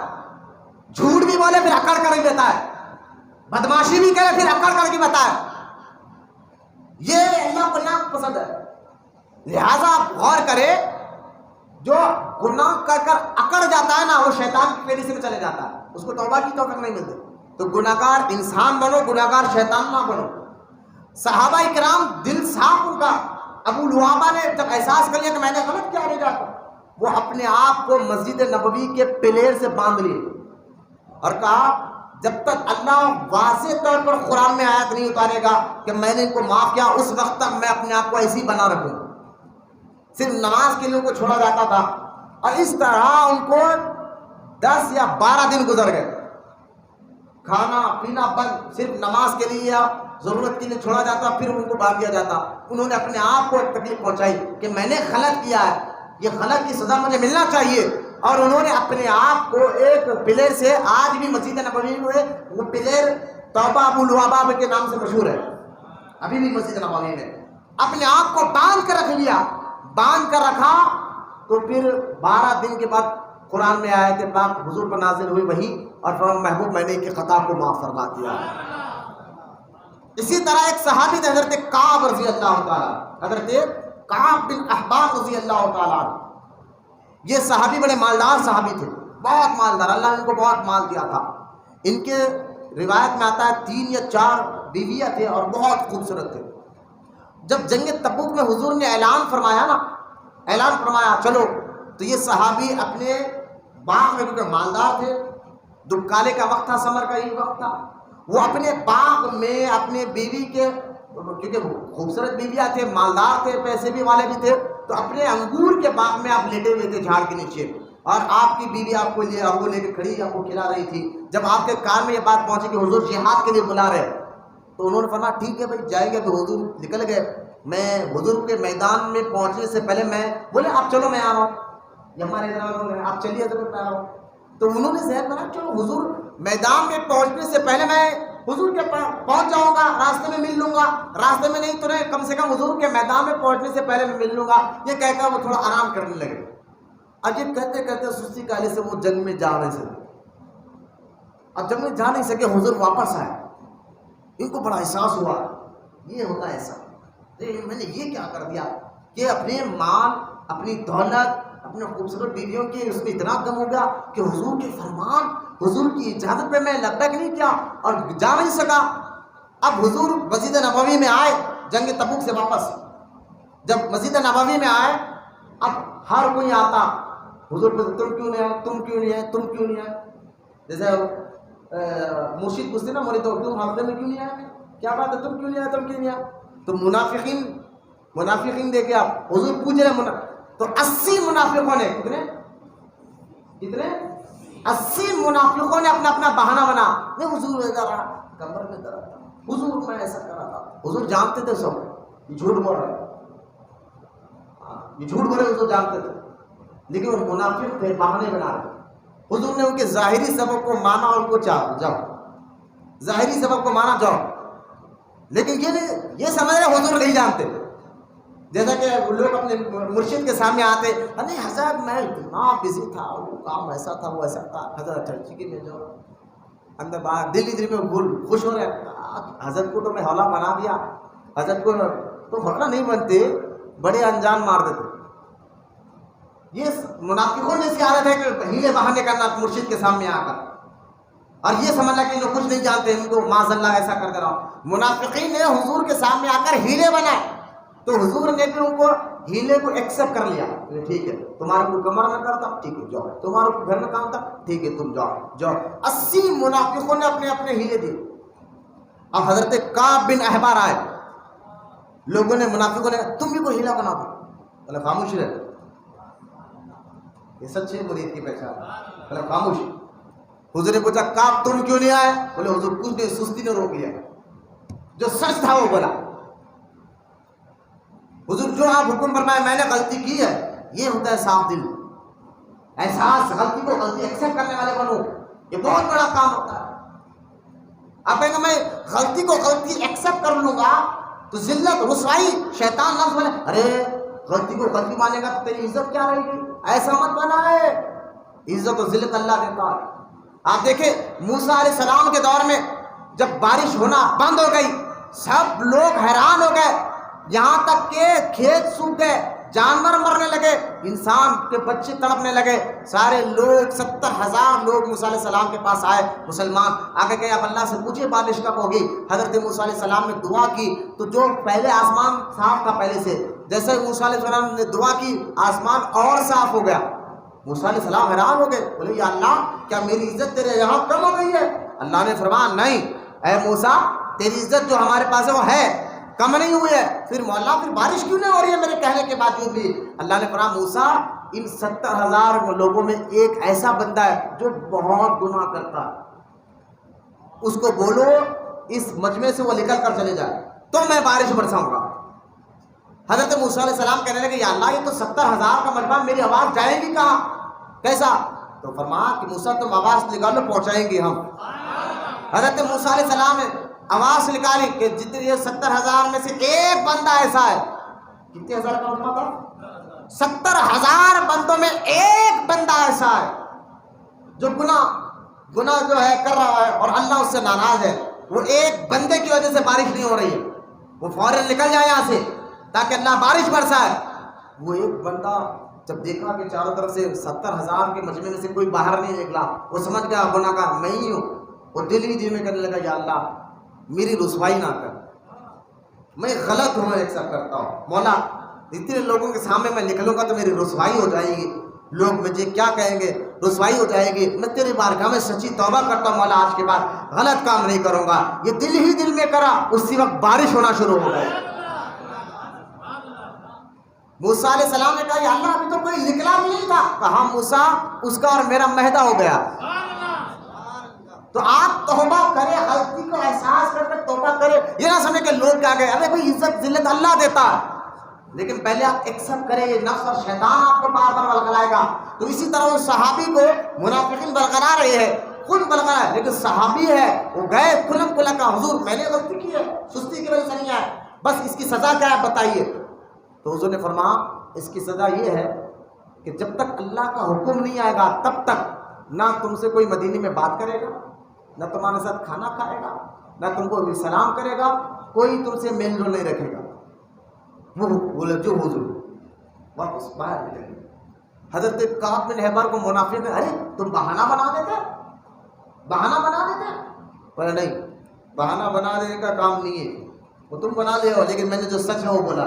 جھوٹ بھی بولے پھر اکڑ کر بھی بتائے، بدماشی بھی کرے پھر اکڑ کر بھی بتائے، یہ اللہ کو ناپسند ہے. لہذا آپ غور کرے، جو گناہ کر کر اکڑ جاتا ہے نا وہ شیطان کی پیڑی سے چلے جاتا ہے، اس کو توبہ کی توفیق نہیں ملتی. تو گناہگار انسان بنو، گناہگار شیطان نہ بنو. صحابہ کرام دل صاف ان کا. ابو لبابہ نے جب احساس کر لیا کہ میں نے غلط کیا نہیں جاتا، وہ اپنے آپ کو مسجد نبوی کے پلیر سے باندھ لیے اور کہا جب تک اللہ واضح طور پر قرآن میں آیت نہیں اتارے گا کہ میں نے ان کو معاف کیا، اس وقت تک میں اپنے آپ کو ایسی بنا رکھوں. صرف نماز کے لیے ان کو چھوڑا جاتا تھا اور اس طرح ان کو 10 یا 12 دن گزر گئے. کھانا پینا بند، صرف نماز کے لیے یا ضرورت کے لیے چھوڑا جاتا، پھر ان کو باندھ دیا جاتا. انہوں نے اپنے آپ کو ایک تکلیف پہنچائی کہ میں نے غلط کیا ہے، یہ غلط کی سزا مجھے ملنا چاہیے. اور انہوں نے اپنے آپ کو ایک پلیر سے، آج بھی مسجد نبوی میں وہ پلیر توبہ ابو لبابہ کے نام سے مشہور ہے، ابھی بھی مسجد نبوی میں اپنے آپ کو باندھ کر رکھ لیا. باندھ کر رکھا تو پھر 12 دن کے بعد قرآن میں آیت پاک حضور پر نازل ہوئی وہی اور فرمایا محبوب میں نے ان کی خطا کو معاف فرما دیا. اسی طرح ایک صحابی تھے حضرت کعب رضی اللہ تعالیٰ، حضرت کعب بن احبار رضی اللہ تعالیٰ. یہ صحابی بڑے مالدار صحابی تھے، بہت مالدار، اللہ نے ان کو بہت مال دیا تھا. ان کے روایت میں آتا ہے 3 یا 4 بیویاں تھے اور بہت خوبصورت تھے. جب جنگ تبوک میں حضور نے اعلان فرمایا نا، اعلان فرمایا چلو، تو یہ صحابی اپنے باغ میں، کیونکہ مالدار تھے، دبکالے کا وقت تھا، سمر کا یہ وقت تھا، وہ اپنے باغ میں اپنے بیوی کے، کیونکہ خوبصورت بیویاں تھے، مالدار تھے، پیسے بھی والے بھی تھے، تو اپنے انگور کے باغ میں آپ لیٹے ہوئے تھے جھاڑ کے نیچے، اور آپ کی بیوی آپ کو انگور لے کے کھڑی آپ کو کھلا رہی تھی. جب آپ کے کان میں یہ بات پہنچی کہ حضور جہاد کے لیے بلا رہے، تو انہوں نے فرمایا ٹھیک ہے بھائی جائیں گے. تو حضور نکل گئے. میں حضور کے میدان میں پہنچنے سے پہلے میں بولے آپ چلو میں آ رہا ہوں، یہ ہمارے ادھر آپ چلیے حضرت میں آ رہا ہوں. تو انہوں نے ذہن بنا چلو حضور میدان میں پہنچنے سے پہلے میں حضور کے پہنچ جاؤں گا، راستے میں مل لوں گا، راستے میں نہیں تو نہیں کم سے کم حضور کے میدان میں پہنچنے سے پہلے میں مل لوں گا. یہ کہہ کر وہ تھوڑا آرام کرنے لگے. عجیب کہتے کہتے سستی کالے سے وہ جنگ میں جا نہیں سکے. اب جنگ میں جا نہیں سکے، حضور واپس آئے. ان کو بڑا احساس ہوا یہ ہوتا ہے ایسا، میں نے یہ کیا کر دیا کہ اپنے مال، اپنی دولت، اپنے خوبصورت بیویوں کے اس میں اتنا غم ہو گیا کہ حضور کے فرمان، حضور کی اجازت پہ میں لبیک نہیں کیا اور جا نہیں سکا. اب حضور مسجد نبوی میں آئے جنگ تبوک سے واپس. جب مسجد نبوی میں آئے اب ہر کوئی آتا حضور پہ تم کیوں نہیں آئے، تم کیوں نہیں آئے، تم کیوں نہیں آئے. جیسے مرشد پوچھتے نا مرید تم ہفتے میں کیوں نہیں آئے، کیا بات ہے تم کیوں نہیں آئے، تم کیوں نہیں آئے. تو منافقین دیکھے آپ حضور پوچھ رہے تو 80 منافقوں نے کتنے 80 منافقوں نے اپنا اپنا بہانہ بنا. نہیں حضور ادھر کمر میں درد تھا، حضور میں ایسا کر رہا تھا. حضور جانتے تھے سب یہ جھوٹ بول رہے، یہ جھوٹ بولے حضور جانتے تھے، لیکن وہ منافق تھے بہانے بنا رہے. حضور نے ان کے ظاہری سبب کو مانا اور ان کو جاؤ، ظاہری سبب کو مانا جاؤ، لیکن یہ سمجھ رہے حضور نہیں جانتے. جیسا کہ لوگ اپنے مرشد کے سامنے آتے، نہیں حضرت میں اتنا بزی تھا، وہ کام ایسا تھا، وہ ایسا تھا. حضرت چرچی کے لے جاؤ، اندر باہر دل میں خوش ہو رہے. حضرت کو تو میں حوالہ بنا دیا، حضرت کو تو حوالہ نہیں بنتے، بڑے انجان مار دیتے. یہ منافقوں نے سے عادت ہے کہ ہیلے بہانے کرنا مرشد کے سامنے آ کر، اور یہ سمجھنا کہ انہوں کچھ نہیں جانتے، ان کو معاذ اللہ ایسا کر دے رہا ہوں. منافقین نے حضور کے سامنے آ کر ہیلے بنائے تو حضور نے بھی ان کو ہیلے کو ایکسپٹ کر لیا. ٹھیک ہے تمہارے کو کمر میں کرتا، ٹھیک ہے جاؤ، تمہارے کو گھر میں کام تھا، ٹھیک ہے تم جاؤ. 80 منافقوں نے اپنے اپنے ہیلے دیے. اب حضرت کعب بن احبار آئے، لوگوں نے منافقوں نے تم بھی کوئی ہیلا بنا دو. بولے خاموش رہے، یہ سچے مرید کی پہچان. بولے خاموش. حضور نے پوچھا کعب تم کیوں نہیں آئے؟ بولے حضور کچھ نہیں، سستی نے روک لیا. جو سچ تھا وہ بولا. حضور جو آپ حکم فرمائے میں نے غلطی کی ہے، یہ ہوتا ہے صاف دل، احساس، غلطی کو غلطی ایکسپٹ کرنے والے بنو. یہ بہت بڑا کام ہوتا ہے. آپ کہیں گے میں غلطی کو غلطی ایکسپٹ کر لوں گا تو ذلت، رسوائی، شیطان نفس بولے ارے غلطی کو غلطی مانے گا تو تیری عزت کیا رہے گی. ایسا مت بنا ہے، عزت و ذلت اللہ دیتا ہے. آپ دیکھیں موسیٰ علیہ السلام کے دور میں جب بارش ہونا بند ہو گئی، سب لوگ حیران ہو گئے، یہاں تک کہ کھیت سوکھ گئے، جانور مرنے لگے، انسان کے بچے تڑپنے لگے. سارے لوگ 70,000 لوگ موسیٰ علیہ السلام کے پاس آئے مسلمان. آگے گئے اب اللہ سے پوچھے بارش کب ہوگی. حضرت موسیٰ علیہ السلام نے دعا کی تو جو پہلے آسمان صاف تھا پہلے سے، جیسے موسیٰ علیہ السلام نے دعا کی آسمان اور صاف ہو گیا. موسیٰ علیہ السلام حیران ہو گئے، بولے یا اللہ کیا میری عزت تیرے یہاں کم ہو گئی ہے؟ اللہ نے فرمایا نہیں اے موسیٰ، تیری عزت جو ہمارے پاس ہے وہ ہے، کم نہیں ہوئی ہے. پھر مولا پھر بارش کیوں نہیں ہو رہی ہے میرے کہنے کے باوجود بھی؟ اللہ نے فرمایا موسیٰ ان 70,000 لوگوں میں ایک ایسا بندہ ہے جو بہت گناہ کرتا ہے، اس کو بولو اس مجمع سے وہ نکل کر چلے جائے تو میں بارش برساؤں گا. حضرت موسیٰ علیہ السلام کہنے لگے یا اللہ یہ تو 70,000 کا مجمع، میری آواز جائے گی کہاں، کیسا؟ تو فرمایا کہ موسیٰ تم آواز نکالو پہنچائیں گے ہم. حضرت موسیٰ علیہ السلام نے آواز نکالی کہ جتنے یہ 70,000 میں سے ایک بندہ ایسا ہے. کتنے ہزار کا مجمع تھا؟ 70,000 بندوں میں ایک بندہ ایسا ہے جو گناہ جو ہے کر رہا ہے اور اللہ اس سے ناراض ہے. وہ ایک بندے کی وجہ سے بارش نہیں ہو رہی ہے، وہ فوراً نکل جائے یہاں سے تاکہ اللہ بارش برسائے. وہ ایک بندہ جب دیکھا کہ چاروں طرف سے 70,000 کے مجمع میں سے کوئی باہر نہیں نکلا، وہ سمجھ گیا گناہ گار میں ہی ہوں. وہ دل ہی دل میں کرنے لگا یا اللہ میری رسوائی نہ کر، میں غلط ہوں، میں ایکسپٹ کرتا ہوں. مولا اتنے لوگوں کے سامنے میں نکلوں گا تو میری رسوائی ہو جائے گی، لوگ مجھے کیا کہیں گے، رسوائی ہو جائے گی. میں تیری بارگاہ میں سچی توبہ کرتا ہوں مولا، آج کے بعد غلط کام نہیں کروں گا. یہ دل ہی دل میں کرا، اسی وقت بارش ہونا شروع ہو گئی. موسیٰ علیہ السلام نے کہا یا اللہ ابھی تو کوئی نکلا بھی نہیں تھا. کہا موسیٰ اس کا اور میرا معاہدہ ہو گیا. تو آپ توبہ کرے، غلطی کو احساس کر کے توبہ کرے. یہ نہ سمجھے کہ لوگ کیا گئے، ارے بھائی عزت ذلت اللہ دیتا ہے، لیکن پہلے آپ ایکسپٹ کریں، یہ نفس اور شیطان آپ کو بار بار بلغلائے گا۔ تو اسی طرح اس صحابی کو منافقین بلغلا رہے ہیں، خود بلغلا ہے، لیکن صحابی ہے، وہ گئے کھلم کھلا کا، حضور میں نے غلطی کی ہے، سستی کی وجہ سے نہیں ہے، بس اس کی سزا کیا ہے بتائیے۔ تو حضور نے فرمایا اس کی سزا یہ ہے کہ جب تک اللہ کا حکم نہیں آئے گا تب تک نہ تم سے کوئی مدینے میں بات کرے گا، نہ تمہارے ساتھ کھانا کھائے گا، نہ تم کو بھی سلام کرے گا، کوئی تم سے میل جول نہیں رکھے گا۔ وہ بولے جو حضور واپس باہر نکل گئے۔ حضرت کعب بن احبار کو منافق ارے تم بہانہ بنا دیتے، بہانہ بنا دیتے، پر نہیں، بہانہ بنا دینے کا کام نہیں ہے، وہ تم بنا لے ہو، لیکن میں نے جو سچ ہے وہ بولا۔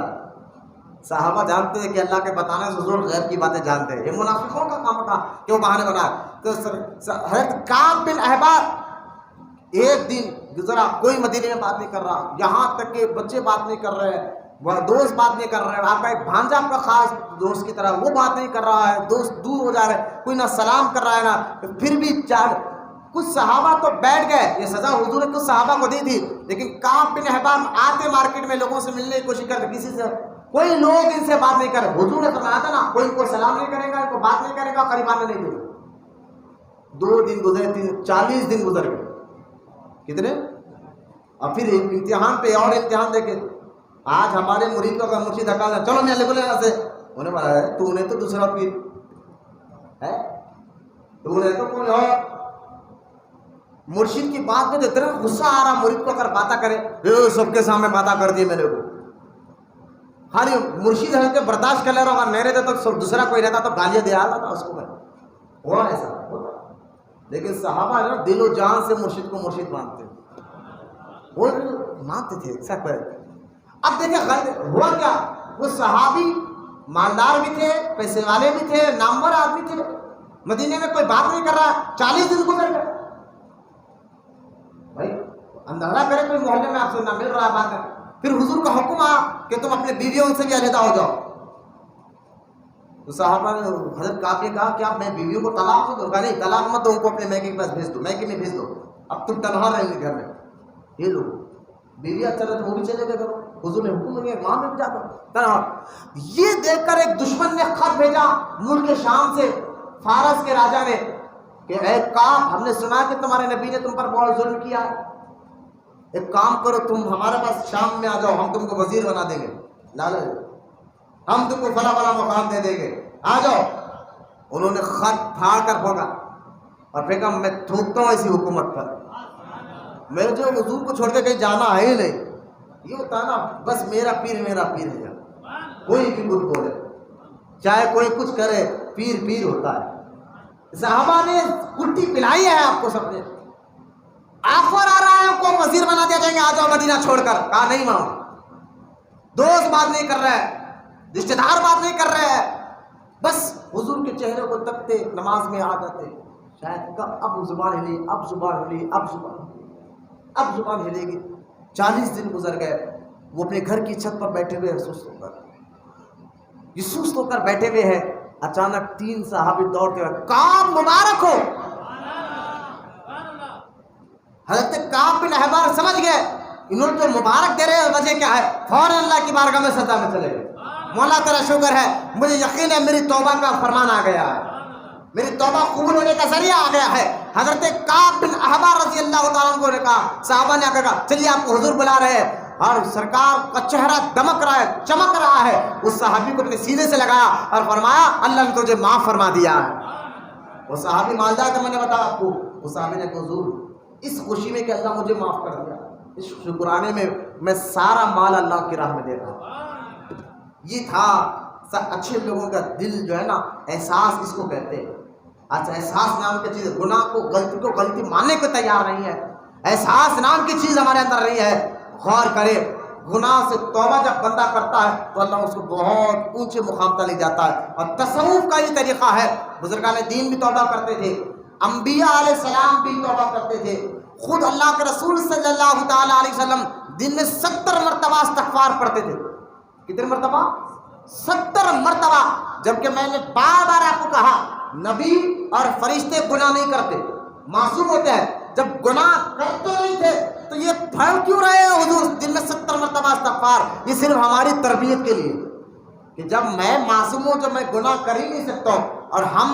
صحابہ جانتے ہیں کہ اللہ کے بتانے سے حضور غیب کی باتیں جانتے ہیں، یہ منافقوں کا کام تھا کہ وہ بہانے بنا۔ تو حضرت کعب بن احبار ایک دن گزرا، کوئی مدینے میں بات نہیں کر رہا، یہاں تک کہ بچے بات نہیں کر رہے ہیں، دوست بات نہیں کر رہے ہیں، آپ کا ایک بھانجا آپ کا خاص دوست کی طرح وہ بات نہیں کر رہا ہے، دوست دور ہو جا رہے ہیں، کوئی نہ سلام کر رہا ہے نا، پھر بھی کچھ صحابہ تو بیٹھ گئے، یہ سزا حضور نے کچھ صحابہ کو دی تھی، لیکن کعب بن احبار آتے مارکیٹ میں لوگوں سے ملنے کی کوشش کرتے، کسی سے کوئی لوگ ان سے بات نہیں کر رہے۔ حضور نے فرمایا تھا نا کوئی ان کو سلام نہیں کرے گا، ان کو بات نہیں کرے گا، قریب آنے نہیں دے گا۔ 2 دن گزرے، 40 دن گزر گئے، کتنے؟ اور پھر امتحان پہ اور امتحان دے کے آج ہمارے مرید کو اگر مرشد ہکال چلو میں لے بولے یہاں سے، انہیں بولا ہے تو نے تو دوسرا پیر ہے، تو نے تو کوئی اور مرشد کی بات میں اتنا غصہ آ رہا مرید کو اگر باتیں کرے، سب کے سامنے باتیں کر دی میں نے کو، ہر مرشد ہے کہ برداشت کر لے رہا، میرے تو دوسرا کوئی رہتا تو گالیاں دے آتا تھا اس کو، میں ہوا ایسا ہوتا، لیکن صحابہ ہے نا دل و جان سے مرشد کو مرشد مانتے، وہ مانتے تھے سب۔ اب دیکھیں ہوا کیا، وہ صحابی مالدار بھی تھے، پیسے والے بھی تھے، نامور آدمی تھے، مدینے میں کوئی بات نہیں کر رہا، 40 دن گزر گئے۔ بھائی اندازہ کرے کوئی محلے میں آپ سے نہ مل رہا بات ہے، پھر حضور کا حکم آیا کہ تم اپنے بیویوں سے بھی علیحدہ ہو جاؤ۔ تو صحابہ نے حضرت کعب نے کہا کہ آپ میں بیویوں کو طلاق دو، کہا نہیں طلاق مت دو، ان کو اپنے میکے کے پاس بھیج دو، میکے میں بھیج دو، اب تم تنہا رہیں گے گھر میں۔ یہ لوگ بیوی اچھا رہے تو وہ بھی چلے گئے کرو، حضور نے حکم دیا وہاں میں بھی جا دو۔ یہ دیکھ کر ایک دشمن نے خط بھیجا ملک شام سے، فارس کے راجا نے، کہ اے کعب ہم نے سنا کہ تمہارے نبی نے تم پر بہت ظلم کیا ہے، ایک کام کرو تم ہمارے پاس شام میں آ جاؤ، ہم تم کو وزیر بنا دیں گے، لالے ہم تم کو فلاں فلاں مقام دے دیں گے، آ جاؤ۔ انہوں نے خط پھاڑ کر پھونکا اور پھینکا میں تھوکتا ہوں ایسی حکومت پر، میرے جو حضور کو چھوڑ کے کہیں جانا ہے ہی نہیں۔ یہ ہوتا ہے نا بس میرا پیر ہے، کوئی بھی کچھ بولے چاہے کوئی کچھ کرے، پیر ہوتا ہے۔ صحابہ نے کٹی پلائی ہے آپ کو، سب نے آفر آ رہا ہے آپ کو وزیر بنا دیا جائیں گے، آ جاؤ مدینہ چھوڑ کر، کہا نہیں ماں، دوست بات نہیں کر رہے ہیں، رشتہ دار بات نہیں کر رہے ہیں، بس حضور کے چہرے کو تکتے نماز میں آ جاتے، شاید اب زبان ہلی، اب زبان ہلے گی۔ 40 دن گزر گئے، وہ اپنے گھر کی چھت پر بیٹھے ہوئے سست ہو کر بیٹھے ہوئے ہیں، اچانک 3 صحابی دوڑتے ہوئے، کعب مبارک ہو۔ حضرت کعب بن احبار سمجھ گئے انہوں نے جو مبارک دے رہے ہیں وجہ کیا ہے، فوراً اللہ کی بارگاہ میں سجدہ میں چلے گئے، مولا تیرا شکر ہے، مجھے یقین ہے میری توبہ کا فرمان آ گیا ہے، میری توبہ قبول ہونے کا ذریعہ آ گیا ہے۔ حضرت کعب بن احبار رضی اللہ تعالیٰ عنہ نے کہا، صحابہ نے کہا چلیے آپ کو حضور بلا رہے ہیں، اور سرکار کا چہرہ دمک رہا ہے، چمک رہا ہے، اس صحابی کو اپنے سینے سے لگایا اور فرمایا اللہ نے تجھے معاف فرما دیا ہے۔ وہ صحابی مالدار کا میں نے بتایا آپ کو، اس صحابی نے کہا حضور اس خوشی میں کہ اللہ مجھے معاف کر دیا، اس شکرانے میں سارا مال اللہ کی راہ میں دے رہا ہوں۔ یہ تھا اچھے لوگوں کا دل جو ہے نا، احساس اس کو کہتے ہیں۔ اچھا احساس نام کی چیز، گناہ کو غلطی ماننے کو تیار نہیں ہے، احساس نام کی چیز ہمارے اندر نہیں ہے۔ غور کرے، گناہ سے توبہ جب بندہ کرتا ہے تو اللہ اس کو بہت اونچے مقام تک لے جاتا ہے، اور تصوف کا یہ طریقہ ہے۔ بزرگان دین بھی توبہ کرتے تھے، انبیاء علیہ السلام بھی توبہ کرتے تھے، خود اللہ کے رسول صلی اللہ تعالیٰ علیہ وسلم دن میں 70 مرتبہ استغفار پڑھتے تھے۔ کتنے مرتبہ؟ 70 مرتبہ، جبکہ میں نے بار بار آپ کو کہا نبی اور فرشتے گناہ نہیں کرتے، معصوم ہوتے ہیں، جب گناہ کرتے نہیں تھے تو یہ پھل کیوں رہے ہیں حضور دن میں 70 مرتبہ استغفار؟ یہ صرف ہماری تربیت کے لیے کہ جب میں معصوم ہوں، جب میں گناہ کر ہی نہیں سکتا ہوں، اور ہم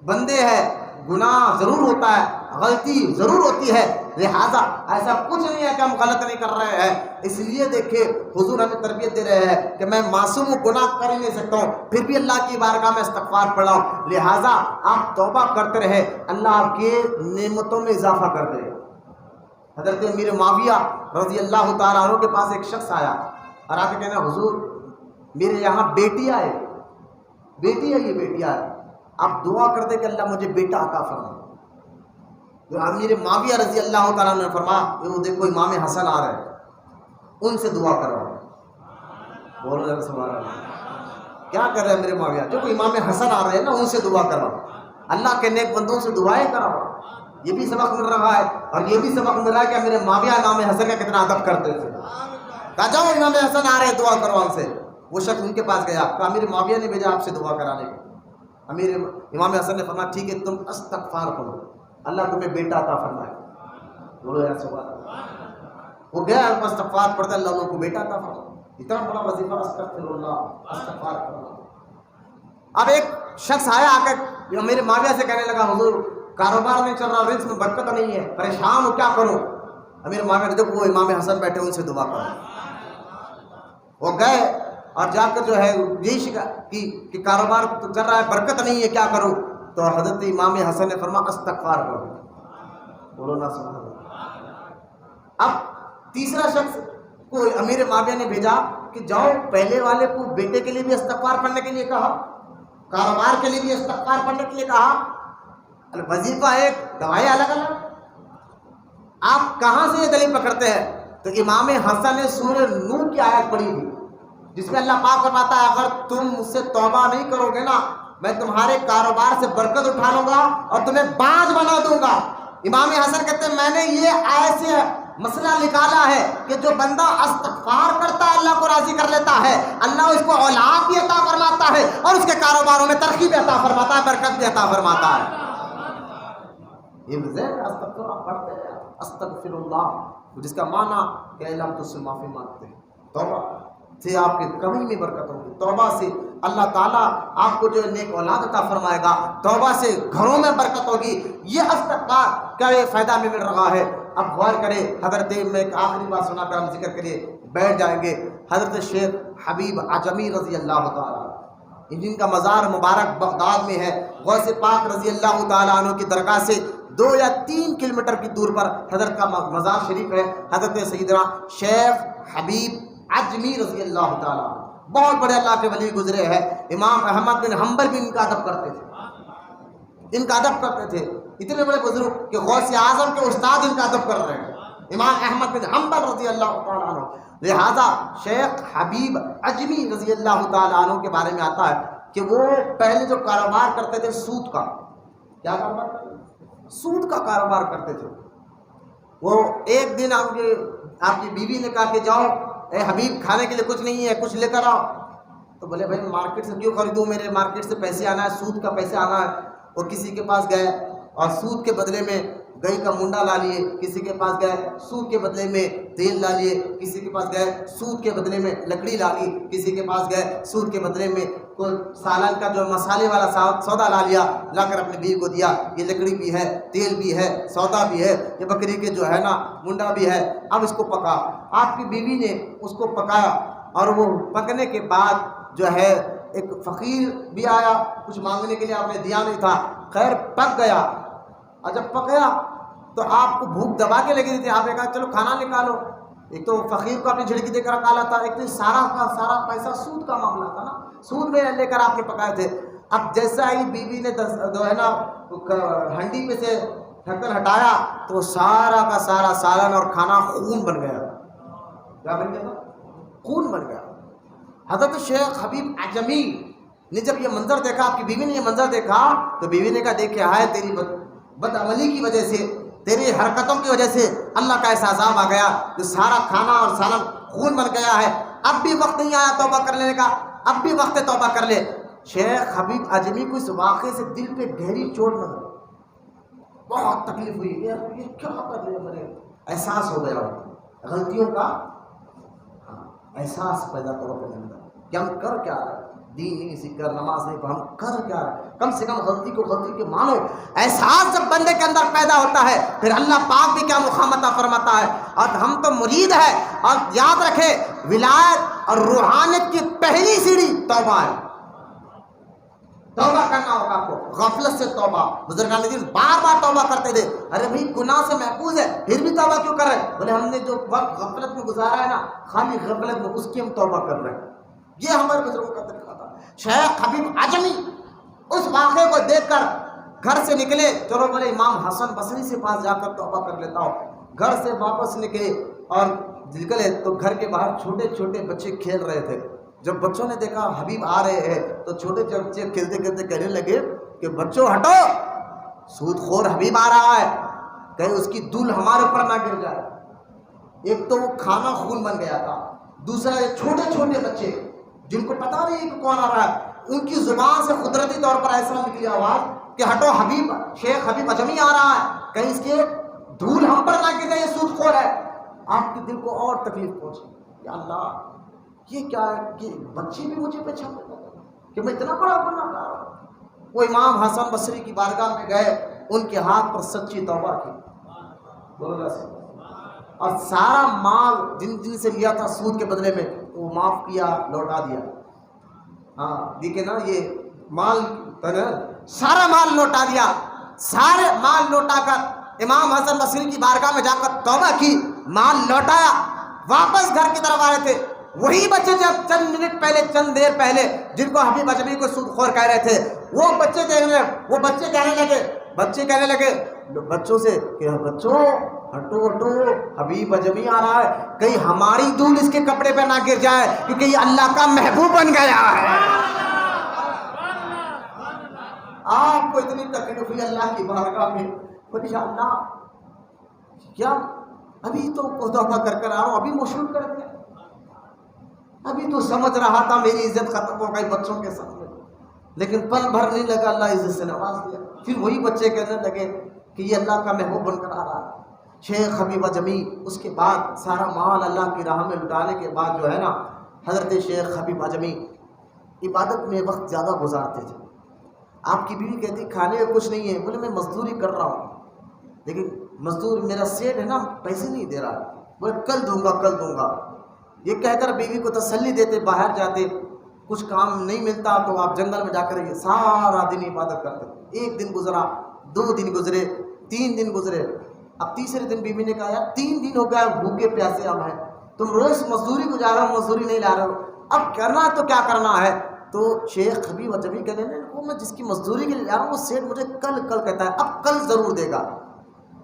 بندے ہیں، گناہ ضرور ہوتا ہے، غلطی ضرور ہوتی ہے، لہذا ایسا کچھ نہیں ہے کہ ہم غلط نہیں کر رہے ہیں۔ اس لیے دیکھیں حضور ہمیں تربیت دے رہے ہیں کہ میں معصوم ہوں، گناہ کر ہی نہیں سکتا ہوں، پھر بھی اللہ کی بارگاہ میں استغفار پڑھا ہوں، لہذا آپ توبہ کرتے رہے، اللہ آپ کی نعمتوں میں اضافہ کرتے رہے۔ حضرت امیر معاویہ رضی اللہ تعالیٰ عنہ کے پاس ایک شخص آیا اور آ کے کہنا حضور میرے یہاں بیٹی آئے، بیٹی ہے، یہ بیٹی آئے، آپ دعا کر دیں کہ اللہ مجھے بیٹا عطا فرمائے۔ تو امیر معاویہ رضی اللہ تعالیٰ نے فرمایا کہ وہ دیکھو امام حسن آ رہے ہیں، ان سے دعا کرواؤ۔ بولو ذرا سبحان اللہ، کیا کر رہے ہیں میرے معاویہ؟ جو کوئی امام حسن آ رہے ہیں نا، ان سے دعا کرواؤ، اللہ کے نیک بندوں سے دعائیں کراؤ۔ یہ بھی سبق مل رہا ہے، اور یہ بھی سبق مل رہا ہے کہ میرے معاویہ امام حسن کا کتنا ادب کرتے تھے۔ کہا جاؤ امام حسن آ رہے ہیں، دعا کرواؤ ان سے۔ وہ شخص ان کے پاس گیا، کہا امیر معاویہ نے بھیجا آپ سے دعا کرانے کو۔ امیر امام حسن نے فرمایا ٹھیک ہے، تم استغفار کرو، اللہ تمہیں بیٹا عطا فرمائے۔ بولو یا سبحان اللہ۔ وہ گیا استغفار پڑھتا، اللہ ان کو بیٹا عطا فرمائے۔ اتنا بڑا وظیفہ استغفر اللہ، استغفار کرنا۔ اب ایک شخص آیا آ کر امیر معاویہ سے کہنے لگا حضور کاروبار نہیں چل رہا، رزق میں برکت نہیں ہے، پریشان ہو، کیا کروں؟ امیر معاویہ نے دیکھو وہ امام حسن بیٹھے، ان سے دعا کرو۔ وہ گئے اور جا کر جو ہے یہی شکایت کی کہ کاروبار تو چل رہا ہے، برکت نہیں ہے، کیا کروں؟ تو حضرت امام حسن نے فرمایا استغفار کرو۔ بولو نا سبحان اللہ۔ اب تیسرا شخص کو امیر معاویہ نے بھیجا کہ جاؤ پہلے والے کو بیٹے کے لیے بھی استغفار پڑھنے کے لیے کہا، کاروبار کے لیے بھی استغفار پڑھنے کے لیے کہا، وظیفہ ایک، دوائیں الگ الگ۔ آپ کہاں سے یہ دلیل پکڑتے ہیں؟ تو امام حسن نے سورہ نور کی آیت پڑھی تھی جس میں اللہ پاک فرماتا ہے اگر تم مجھ سے توبہ نہیں کرو گے نا، میں تمہارے کاروبار سے برکت اٹھا لوں گا اور تمہیں باز بنا دوں گا۔ امام حسن کہتے ہیں میں نے یہ آیت سے مسئلہ نکالا ہے کہ جو بندہ استغفار کرتا ہے اللہ کو راضی کر لیتا ہے، اللہ اس کو اولاد بھی عطا فرماتا ہے اور اس کے کاروباروں میں ترقی بھی عطا فرماتا ہے، برکت بھی عطا فرماتا ہے۔ استغفر اللہ جس کا معنی کہ اللہ ہم تجھ سے معافی مانگتے ہیں، توبہ سے آپ کی کمی میں برکت ہوگی، توبہ سے اللہ تعالیٰ آپ کو جو نیک اولاد عطا فرمائے گا، توبہ سے گھروں میں برکت ہوگی۔ یہ استغفار کا یہ فائدہ میں مل رہا ہے۔ اب غور کریں، حضرت میں ایک آخری بات سنا کر ہم ذکر کریے بیٹھ جائیں گے۔ حضرت شیخ حبیب عجمی رضی اللہ تعالیٰ جن کا مزار مبارک بغداد میں ہے، غوث پاک رضی اللہ تعالیٰ عنہ کی درگاہ سے 2 یا 3 کلومیٹر کی دور پر حضرت کا مزار شریف ہے۔ حضرت سیدنا شیخ حبیب عجمی رضی اللہ تعالیٰ بہت بڑے اللہ کے ولی گزرے ہیں۔ امام احمد بن حنبل بھی ان کا ادب کرتے تھے، ان کا ادب کرتے تھے۔ اتنے بڑے بزرگ کہ غوث اعظم کے استاد ان کا ادب کر رہے ہیں، امام احمد بن حنبل رضی اللہ تعالیٰ عنہ۔ لہذا شیخ حبیب عجمی رضی اللہ تعالیٰ عنہ کے بارے میں آتا ہے کہ وہ پہلے جو کاروبار کرتے تھے سود کا، کیا کاروبار کرتے تھے؟ سود کا کاروبار کرتے تھے۔ وہ ایک دن آپ کی بیوی نے کہا کہ جاؤ اے حبیب کھانے کے لیے کچھ نہیں ہے، کچھ لے کر آؤ۔ تو بولے بھائی مارکیٹ سے کیوں خریدوں، میرے مارکیٹ سے پیسے آنا ہے، سود کا پیسے آنا ہے۔ وہ کسی کے پاس گئے اور سود کے بدلے میں گائے کا منڈا لا لیے، کسی کے پاس گئے سود کے بدلے میں تیل لا لیے، کسی کے پاس گئے سود کے بدلے میں لکڑی لا لی، کسی کے پاس گئے سود کے بدلے میں کوئی سالن کا جو مسالے والا سودا لا لیا، لا کر اپنی بیوی کو دیا، یہ لکڑی بھی ہے، تیل بھی ہے، سودا بھی ہے، یہ بکری کے جو ہے نا منڈا بھی ہے، اب اس کو پکا۔ آپ کی بیوی نے اس کو پکایا اور وہ پکنے کے بعد جو ہے ایک فقیر بھی آیا، کچھ مانگنے کے لیے آپ نے دیا نہیں تھا، خیر پک گیا۔ اور جب پک گیا تو آپ کو بھوک دبا کے لگی تھی، آپ نے کہا چلو کھانا نکالو۔ ایک تو فقیر کو اپنی جھڑکی دے کر نکالا تھا، ایک تو سارا کا سارا پیسہ سود کا معاملہ تھا نا، سود میں لے کر آپ نے پکائے تھے۔ اب جیسا ہی بیوی نے جو ہے نا ہنڈی پہ سے ڈھکن ہٹایا تو سارا کا سارا سالن اور کھانا خون بن گیا۔ کیا بن گیا؟ خون بن گیا۔ حضرت شیخ حبیب عجمی نے جب یہ منظر دیکھا، آپ کی بیوی نے یہ منظر دیکھا تو بیوی نے کہا دیکھے ہائے تیری بد عملی کی وجہ سے، تیری حرکتوں کی وجہ سے اللہ کا ایسا عذاب آ گیا کہ سارا کھانا اور سالن خون بن گیا ہے، اب بھی وقت نہیں آیا توبہ کر لینے کا، اب بھی وقت ہے توبہ کر لے۔ شیخ حبیب عجمی کو اس واقعے سے دل پہ گہری چوٹ لگی، بہت تکلیف ہوئی، یہ کیا کر لیا میں نے، احساس ہو گیا ہو غلطیوں کا احساس پیدا کرو اپنے اندر کہ ہم کر کیا رہے ہیں، دین نہیں سیکھ کر نماز نہیں پڑھ، ہم کر کیا رہے ہیں، کم سے کم غلطی کو غلطی کے مانو۔ احساس جب بندے کے اندر پیدا ہوتا ہے پھر اللہ پاک بھی کیا مقامتا فرماتا ہے، اور ہم تو مرید ہے، اور یاد رکھے ولایت اور روحانیت کی پہلی سیڑھی توبہ ہے۔ توبہ کرنا ہوگا آپ کو، غفلت سے توبہ۔ بزرگان دین بار بار توبہ کرتے تھے، ارے بھائی گناہ سے محفوظ ہے پھر بھی توبہ کیوں کر رہے ہیں؟ بولے ہم نے جو وقت غفلت میں گزارا ہے نا، خالی غفلت میں، اس کی ہم توبہ کر رہے ہیں۔ یہ ہمارے بزرگوں کا طریقہ تھا۔ شیخ حبیب عجمی اس واقعے کو دیکھ کر گھر سے نکلے، چلو بولے امام حسن بصری سے پاس جا کر توبہ کر لیتا ہوں۔ گھر سے واپس نکلے اور نکلے تو گھر کے باہر چھوٹے چھوٹے بچے کھیل رہے تھے۔ جب بچوں نے دیکھا حبیب آ رہے ہیں تو چھوٹے بچے کھیلتے کھیلتے کہنے لگے کہ بچوں ہٹو، سود خور حبیب آ رہا ہے، کہیں اس کی دھول ہمارے اوپر نہ گر جائے۔ ایک تو وہ کھانا خون بن گیا تھا، دوسرا یہ چھوٹے چھوٹے بچے جن کو پتا نہیں کہ کون آ رہا ہے، ان کی زبان سے قدرتی طور پر ایسا نکلی آواز کہ ہٹو، حبیب شیخ حبیب عجمی آ رہا ہے، کہیں اس کے دھول ہم پر نہ گر جائے، یہ سود خور ہے۔ آپ کے دل کو اور تکلیف پہنچی، یا اللہ یہ کیا ہے کہ بچے بھی مجھے پہچان کہ میں اتنا بڑا گناہ کر رہا ہوں۔ وہ امام حسن بصری کی بارگاہ میں گئے، ان کے ہاتھ پر سچی توبہ کی، اور سارا مال جن سے لیا تھا سود کے بدلے میں وہ معاف کیا، لوٹا دیا۔ ہاں دیکھیں نا، یہ مال سارا مال لوٹا دیا، سارے مال لوٹا کر امام حسن بصری کی بارگاہ میں جا کر توبہ کی، مال لوٹایا، واپس گھر کی طرف آ رہے تھے۔ وہی بچے جب چند منٹ پہلے، چند دیر پہلے جن کو حبیب عجمی کو سود خور کہہ رہے تھے، وہ بچے کہنے لگے بچوں سے کہ بچوں ہٹو ہٹو، حبیب عجمی آ رہا ہے، کہیں ہماری دھول اس کے کپڑے پہ نہ گر جائے، کیونکہ یہ اللہ کا محبوب بن گیا ہے۔ آپ کو اتنی تکلیف ہوئی اللہ کی بارگاہ میں، بولے یا اللہ کیا ابھی تو توبہ کر آ رہا ہوں، ابھی مشہور کر دیا، ابھی تو سمجھ رہا تھا میری عزت ختم ہو گئی بچوں کے سامنے، لیکن پل بھر نہیں لگا اللہ عزت سے نواز دیا۔ پھر وہی بچے کہنے لگے کہ یہ اللہ کا محبوب بن کر آ رہا ہے۔ شیخ حبیب عجمی اس کے بعد سارا مال اللہ کی راہ میں لٹانے کے بعد جو ہے نا، حضرت شیخ حبیب عجمی عبادت میں وقت زیادہ گزارتے تھے۔ آپ کی بیوی کہتی کھانے کا کچھ نہیں ہے، بولے میں مزدوری کر رہا ہوں، لیکن مزدور میرا سیٹ ہے نا پیسے نہیں دے رہا، بولے کل دوں گا کل دوں گا، یہ کہہ کر بیوی کو تسلی دیتے، باہر جاتے، کچھ کام نہیں ملتا تو آپ جنگل میں جا کر یہ سارا دن عبادت کرتے۔ ایک دن گزرا، 2 دن گزرے، 3 دن گزرے، اب تیسرے دن بیوی نے کہا یار 3 دن ہو گیا بھوکے پیاسے ہم ہیں، تم روز مزدوری کو جا رہے ہو، مزدوری نہیں لا رہے ہو، اب کرنا تو کیا کرنا ہے؟ تو شیخ حبیب عجمی کہنے لگے وہ میں جس کی مزدوری کے لیے جا رہا ہوں وہ سیٹ مجھے کل کہتا ہے، اب کل ضرور دے گا۔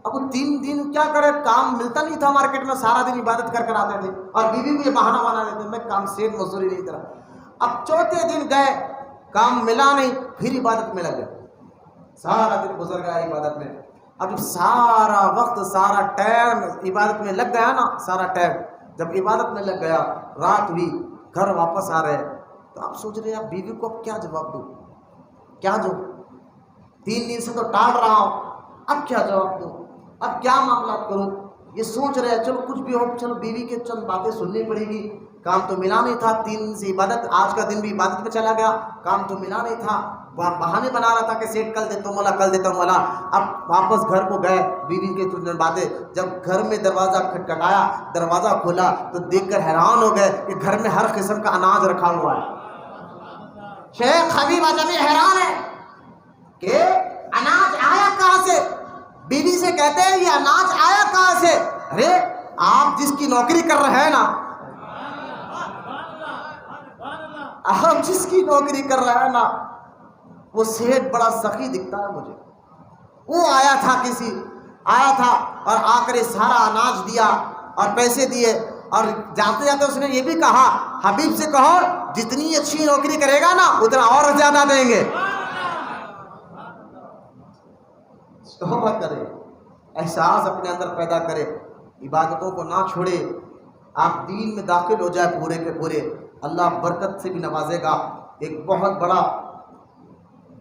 اب وہ 3 دن کیا کرے، کام ملتا نہیں تھا مارکیٹ میں، سارا دن عبادت کر آتے تھے، اور بیوی کو یہ بہانہ بنا دیتے میں کام سیٹ مزدوری نہیں کرا۔ اب چوتھے دن گئے، کام ملا نہیں، پھر عبادت میں لگے، سارا دن گزر گیا عبادت میں۔ اب سارا وقت، سارا ٹائم عبادت میں لگ گیا نا، سارا ٹائم جب عبادت میں لگ گیا، رات ہوئی، گھر واپس آ رہے، تو آپ سوچ رہے ہیں بیوی کو اب کیا جواب دوں، کیا دوں، 3 دن سے تو ٹال رہا ہوں، اب کیا جواب دوں، اب کیا معاملات کروں، یہ سوچ رہے ہیں۔ چلو کچھ بھی ہو، چلو بیوی کے چند باتیں سننی پڑے گی، کام تو ملا نہیں تھا، 3 دن سے عبادت، آج کا دن بھی عبادت میں چلا گیا، کام تو ملا نہیں تھا، بہانے بنا رہا تھا کہ سیٹ کل دیتا ہوں مولا، کل دیتا ہوں مولا۔ اب واپس گھر کو گئے، بیوی کے چند باتیں، جب گھر میں دروازہ کھٹکھٹایا، دروازہ کھولا تو دیکھ کر حیران ہو گئے کہ گھر میں ہر قسم کا اناج رکھا ہوا ہے۔ شیخ حبیب عجمی حیران ہے کہ اناج آیا کہاں سے؟ بیوی سے کہتے ہیں یہ اناج آیا کہاں سے؟ ارے آپ جس کی نوکری کر رہے ہیں نا، آپ جس کی نوکری کر رہے ہیں نا، وہ سیٹ بڑا سخی دکھتا ہے مجھے، وہ آیا تھا اور آ کر سارا اناج دیا اور پیسے دیے، اور جاتے جاتے اس نے یہ بھی کہا حبیب سے کہو جتنی اچھی نوکری کرے گا نا اتنا اور زیادہ دیں گے۔ توبہ کرے، احساس اپنے اندر پیدا کرے، عبادتوں کو نہ چھوڑے، آپ دین میں داخل ہو جائے پورے کے پورے، اللہ برکت سے بھی نوازے گا۔ ایک بہت بڑا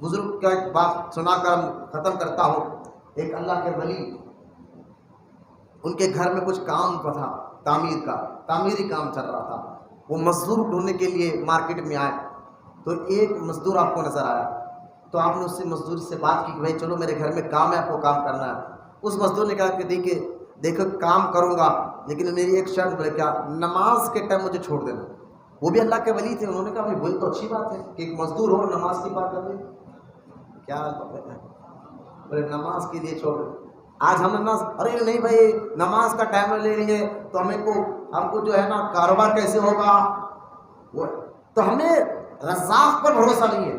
بزرگ کا ایک بات سنا کر ختم کرتا ہوں۔ ایک اللہ کے ولی، ان کے گھر میں کچھ کام تھا، تعمیری کام چل رہا تھا. وہ مزدور ڈھونڈنے کے لیے مارکیٹ میں آئے تو ایک مزدور آپ کو نظر آیا، تو آپ نے اس سے مزدور سے بات کی کہ بھائی چلو میرے گھر میں کام ہے، آپ کو کام کرنا ہے. اس مزدور نے کہا کہ دیکھو کام کروں گا لیکن میری ایک شرط ہے، کیا؟ نماز کے ٹائم مجھے چھوڑ دینا. وہ بھی اللہ کے ولی تھے، انہوں نے کہا بھائی وہی تو اچھی بات ہے کہ ایک مزدور ہو نماز کی بات کر دے. کیا بولے نماز کے لیے چھوڑ. آج ہم نے ارے نہیں بھائی نماز کا ٹائم لے لیں گے تو ہم کو جو ہے نا کاروبار کیسے ہوگا. تو ہمیں رزاق پر بھروسہ نہیں ہے.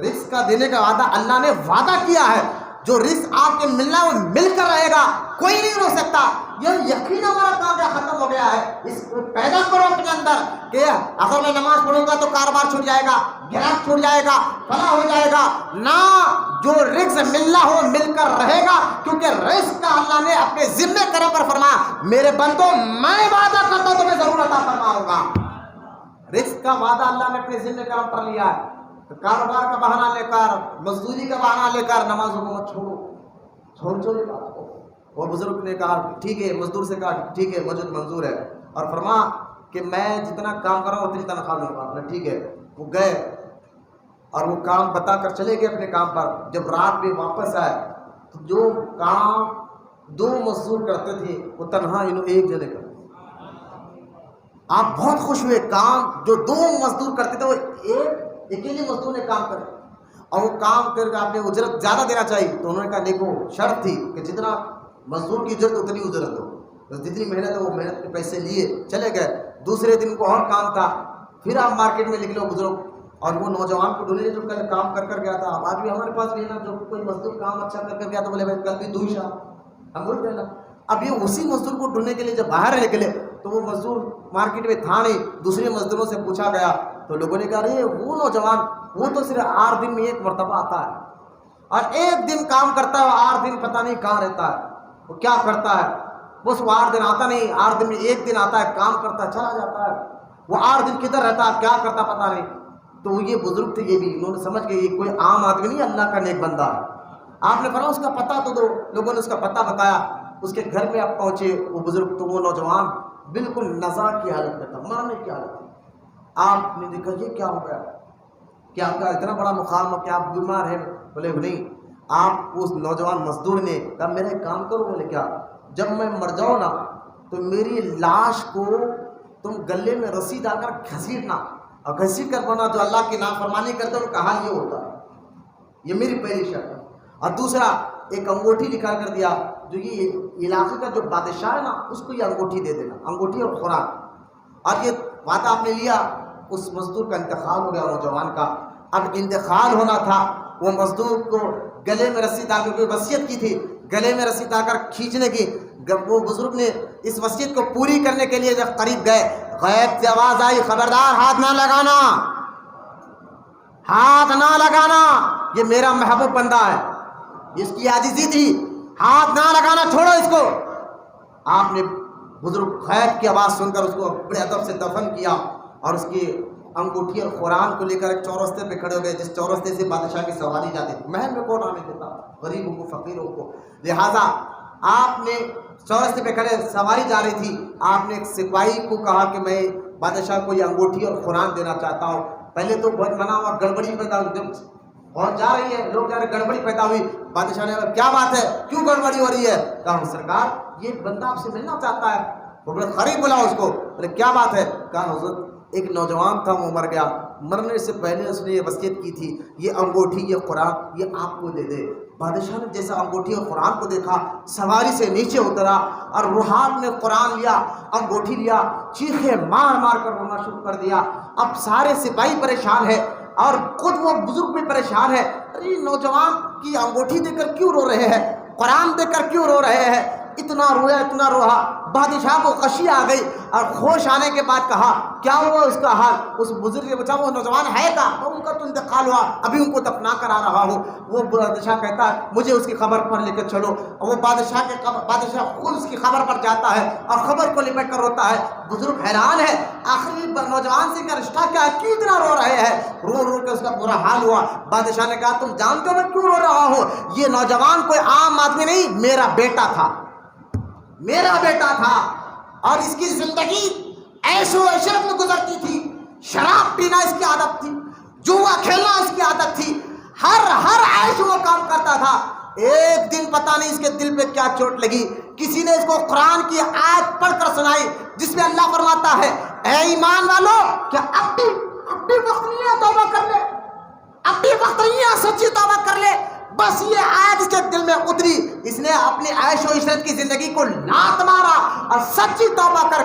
رزق کا دینے کا وعدہ اللہ نے وعدہ کیا ہے، جو رزق آپ کے ملنا ہے وہ مل کر رہے گا، کوئی نہیں رو سکتا. یہ یقین ہمارا کام ختم ہو گیا ہے. اس کو پیدا کرو اپنے اندر کہ اگر میں نماز پڑھوں گا تو کاروبار چھوٹ جائے گا، گراہک چھوٹ جائے گا، فلاح ہو جائے گا. نہ، جو رزق ملنا ہو مل کر رہے گا، کیونکہ رزق کا اللہ نے اپنے ذمہ کرم پر فرمایا میرے بندوں میں وعدہ کرتا ہوں تمہیں ضرور عطا فرماؤں گا. رزق کا وعدہ اللہ نے اپنے ذمہ کرم پر لیا ہے. تو کاروبار کا بہانہ لے کر، مزدوری کا بہانہ لے کر نمازوں کو مت چھوڑو یہ بات کو. وہ بزرگ نے کہا ٹھیک ہے، مزدور سے کہا ٹھیک ہے مجھے منظور ہے، اور فرما کہ میں جتنا کام کر رہا ہوں اتنی تنخواہ لوں گا. ٹھیک ہے. وہ گئے اور وہ کام بتا کر چلے گئے اپنے کام پر. جب رات میں واپس آئے تو جو کام 2 مزدور کرتے تھے وہ تنہا ایک جنے کر. آپ بہت خوش ہوئے. کام جو 2 مزدور کرتے تھے وہ اکیلے مزدور نے کام کرے، اور وہ کام کر کے آپ نے اجرت زیادہ دینا چاہیے. تو انہوں نے کہا دیکھو شرط تھی کہ جتنا مزدور کی اجرت اتنی اجرت ہو، بس جتنی محنت ہے وہ محنت کے پیسے لیے چلے گئے. دوسرے دن کو اور کام تھا، پھر آپ مارکیٹ میں نکلو بزرگ، اور وہ نوجوان کو ڈھونڈے جو کل کام کر گیا تھا. آج بھی ہمارے پاس بھی ہے نا، جو کوئی مزدور کام اچھا کر گیا تو بولے بھائی کل بھی تو ہی شاہ ہم بول رہے نا. اب یہ اسی مزدور کو ڈھونڈنے کے لیے جب باہر نکلے تو وہ مزدور مارکیٹ میں تھا نہیں. دوسرے مزدوروں سے پوچھا گیا تو لوگوں نے کہا ارے وہ نوجوان وہ تو صرف 8 دن میں 1 مرتبہ آتا ہے اور 1 دن کام کرتا ہے، 8 دن پتہ نہیں کہاں رہتا ہے، وہ کیا کرتا ہے. بس وہ 8 دن آتا نہیں، 8 دن میں 1 دن آتا ہے، کام کرتا ہے چلا جاتا ہے. وہ 8 دن کدھر رہتا ہے، کیا کرتا پتہ نہیں. تو یہ بزرگ تھے، یہ بھی انہوں نے سمجھ کے یہ کوئی عام آدمی نہیں، اللہ کا نیک بندہ ہے. آپ نے فرمایا اس کا پتہ تو دو. لوگوں نے اس کا پتہ بتایا. اس کے گھر میں آپ پہنچے وہ بزرگ، تو وہ نوجوان بالکل نزا کی حالت میں تھا، مرنے کی حالت میں. آپ نے دیکھا یہ کیا ہو گیا، کیا آپ کا اتنا بڑا مقام ہو کہ آپ بیمار ہیں؟ بولے نہیں. آپ اس نوجوان مزدور نے کہا میرا ایک کام کرو. بولے کیا؟ جب میں مر جاؤں نا تو میری لاش کو تم گلے میں رسی ڈال کر گھسیٹنا، اور گھسیٹ کر بنا جو اللہ کی نافرمانی کرتے ہیں ان کا حال یہ ہوتا ہے. یہ میری پہلی شرط ہے. اور دوسرا ایک انگوٹھی نکال کر دیا، جو یہ علاقے کا جو بادشاہ ہے نا اس کو یہ انگوٹھی دے دینا، انگوٹھی اور خوراک. اور یہ وعدہ آپ نے لیا. اس مزدور کا انتقال ہو گیا نوجوان کا. اب انتقال ہونا تھا، وہ مزدور کو گلے میں رسی ڈال کر وصیت کی تھی، گلے میں رسی ڈال کر کھینچنے کی. وہ بزرگ نے اس وصیت کو پوری کرنے کے لیے جب قریب گئے، غیب سے آواز آئی خبردار ہاتھ نہ لگانا، ہاتھ نہ لگانا، یہ میرا محبوب بندہ ہے، اس کی عاجزی تھی، ہاتھ نہ لگانا، چھوڑو اس کو. آپ نے بزرگ غیب کی آواز سن کر اس کو بڑے ادب سے دفن کیا، اور اس کی انگوٹھی اور قرآن کو لے کر ایک چورستے پہ کھڑے ہو گئے، جس چورستے سے بادشاہ کی سواری جاتی تھی. محل میں کون آنے دیتا غریبوں کو، فقیروں کو. لہذا آپ نے چورستے پہ کھڑے، سواری جا رہی تھی. آپ نے ایک سپاہی کو کہا کہ میں بادشاہ کو یہ انگوٹھی اور قرآن دینا چاہتا ہوں. پہلے تو بہت منع ہوا، گڑبڑی پیدا ہوئی. جب پہنچ جا رہی ہے، لوگ جا رہے، گڑبڑی پیدا ہوئی. بادشاہ نے کہا کیا بات ہے، کیوں گڑبڑی ہو رہی ہے؟ کہا سرکار یہ بندہ آپ سے ملنا چاہتا ہے. وہ بڑے قریب بلاؤ اس کو. بولے کیا بات ہے؟ کہا حضرت ایک نوجوان تھا وہ مر گیا، مرنے سے پہلے اس نے یہ وصیت کی تھی یہ انگوٹھی یہ قرآن یہ آپ کو دے دے. بادشاہ نے جیسا انگوٹھی اور قرآن کو دیکھا، سواری سے نیچے اترا اور وہ ہاتھ میں قرآن لیا، انگوٹھی لیا، چیخے مار مار کر رونا شروع کر دیا. اب سارے سپاہی پریشان ہے اور خود وہ بزرگ بھی پریشان ہے. ارے نوجوان کی انگوٹھی دے کر کیوں رو رہے ہیں، قرآن دے کر کیوں رو رہے ہیں؟ اتنا رویا اتنا روہا. بادشاہ کو غشی آ گئی اور ہوش آنے کے بعد کہا کیا ہوا اس کا حال؟ اس بزرگ نے پوچھا وہ نوجوان ہے کا؟ ان کا تو انتقال ہوا، ابھی ان کو دفنا کر آ رہا ہوں. وہ بادشاہ کہتا ہے مجھے اس کی خبر پر لے کر چلو. اور وہ بادشاہ خود اس کی خبر پر جاتا ہے اور خبر کو لپٹ کر روتا ہے. بزرگ حیران ہے، آخری نوجوان سے کا رشتہ کیا ہے، کیوں اتنا رو رہے ہیں؟ رو رو کے اس کا برا حال ہوا. بادشاہ نے کہا تم جانتے ہو میں کیوں رو رہا ہوں؟ یہ نوجوان کوئی عام آدمی نہیں، میرا بیٹا تھا، میرا بیٹا تھا اور اس کی زندگی عیش و عشرت میں گزرتی تھی، شراب پینا اس کی عادت تھی، جوا کھیلنا اس کی عادت تھی، ہر عیش وہ کام کرتا تھا۔ ایک دن پتہ نہیں اس کے دل پہ کیا چوٹ لگی، کسی نے اس کو قرآن کی آیت پڑھ کر سنائی جس میں اللہ فرماتا ہے اے ایمان والو کیا اب بھی وقت نہیں ہے توبہ کر لے، اب بھی وقت نہیں ہے سچی توبہ کر لے۔ بس یہ آیت اس کے دل میں اتری، اس نے اپنی عیش و عشرت کی زندگی کو لات مارا اور سچی توبہ کر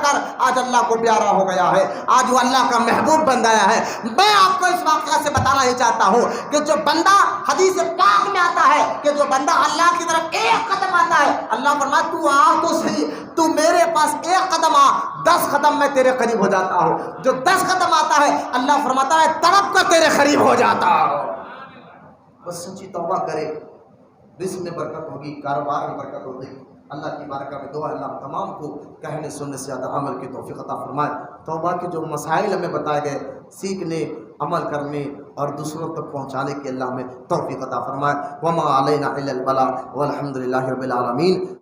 آج اللہ کو پیارا ہو گیا ہے، آج وہ اللہ کا محبوب بن گیا ہے۔ میں آپ کو اس واقعہ سے بتانا ہی چاہتا ہوں کہ جو بندہ حدیث پاک میں آتا ہے کہ جو بندہ اللہ کی طرف ایک قدم آتا ہے، اللہ فرماتا ہے تو آ تو صحیح، تو میرے پاس ایک قدم آ، 10 قدم میں تیرے قریب ہو جاتا ہوں۔ جو 10 قدم آتا ہے اللہ فرماتا ہے تڑپ کر تیرے قریب ہو جاتا ہوں۔ بس سچی توبہ کرے، رزق میں برکت ہوگی، کاروبار میں برکت ہوگی۔ اللہ کی بارگاہ میں دعا اللہ تمام کو کہنے سننے سے زیادہ عمل کی توفیق عطا فرمائے۔ توبہ کے جو مسائل ہمیں بتائے گئے، سیکھنے، عمل کرنے اور دوسروں تک پہنچانے کے اللہ میں توفیق عطا فرمائے۔ وما علینا الا البلاغ والحمد للہ رب العالمین۔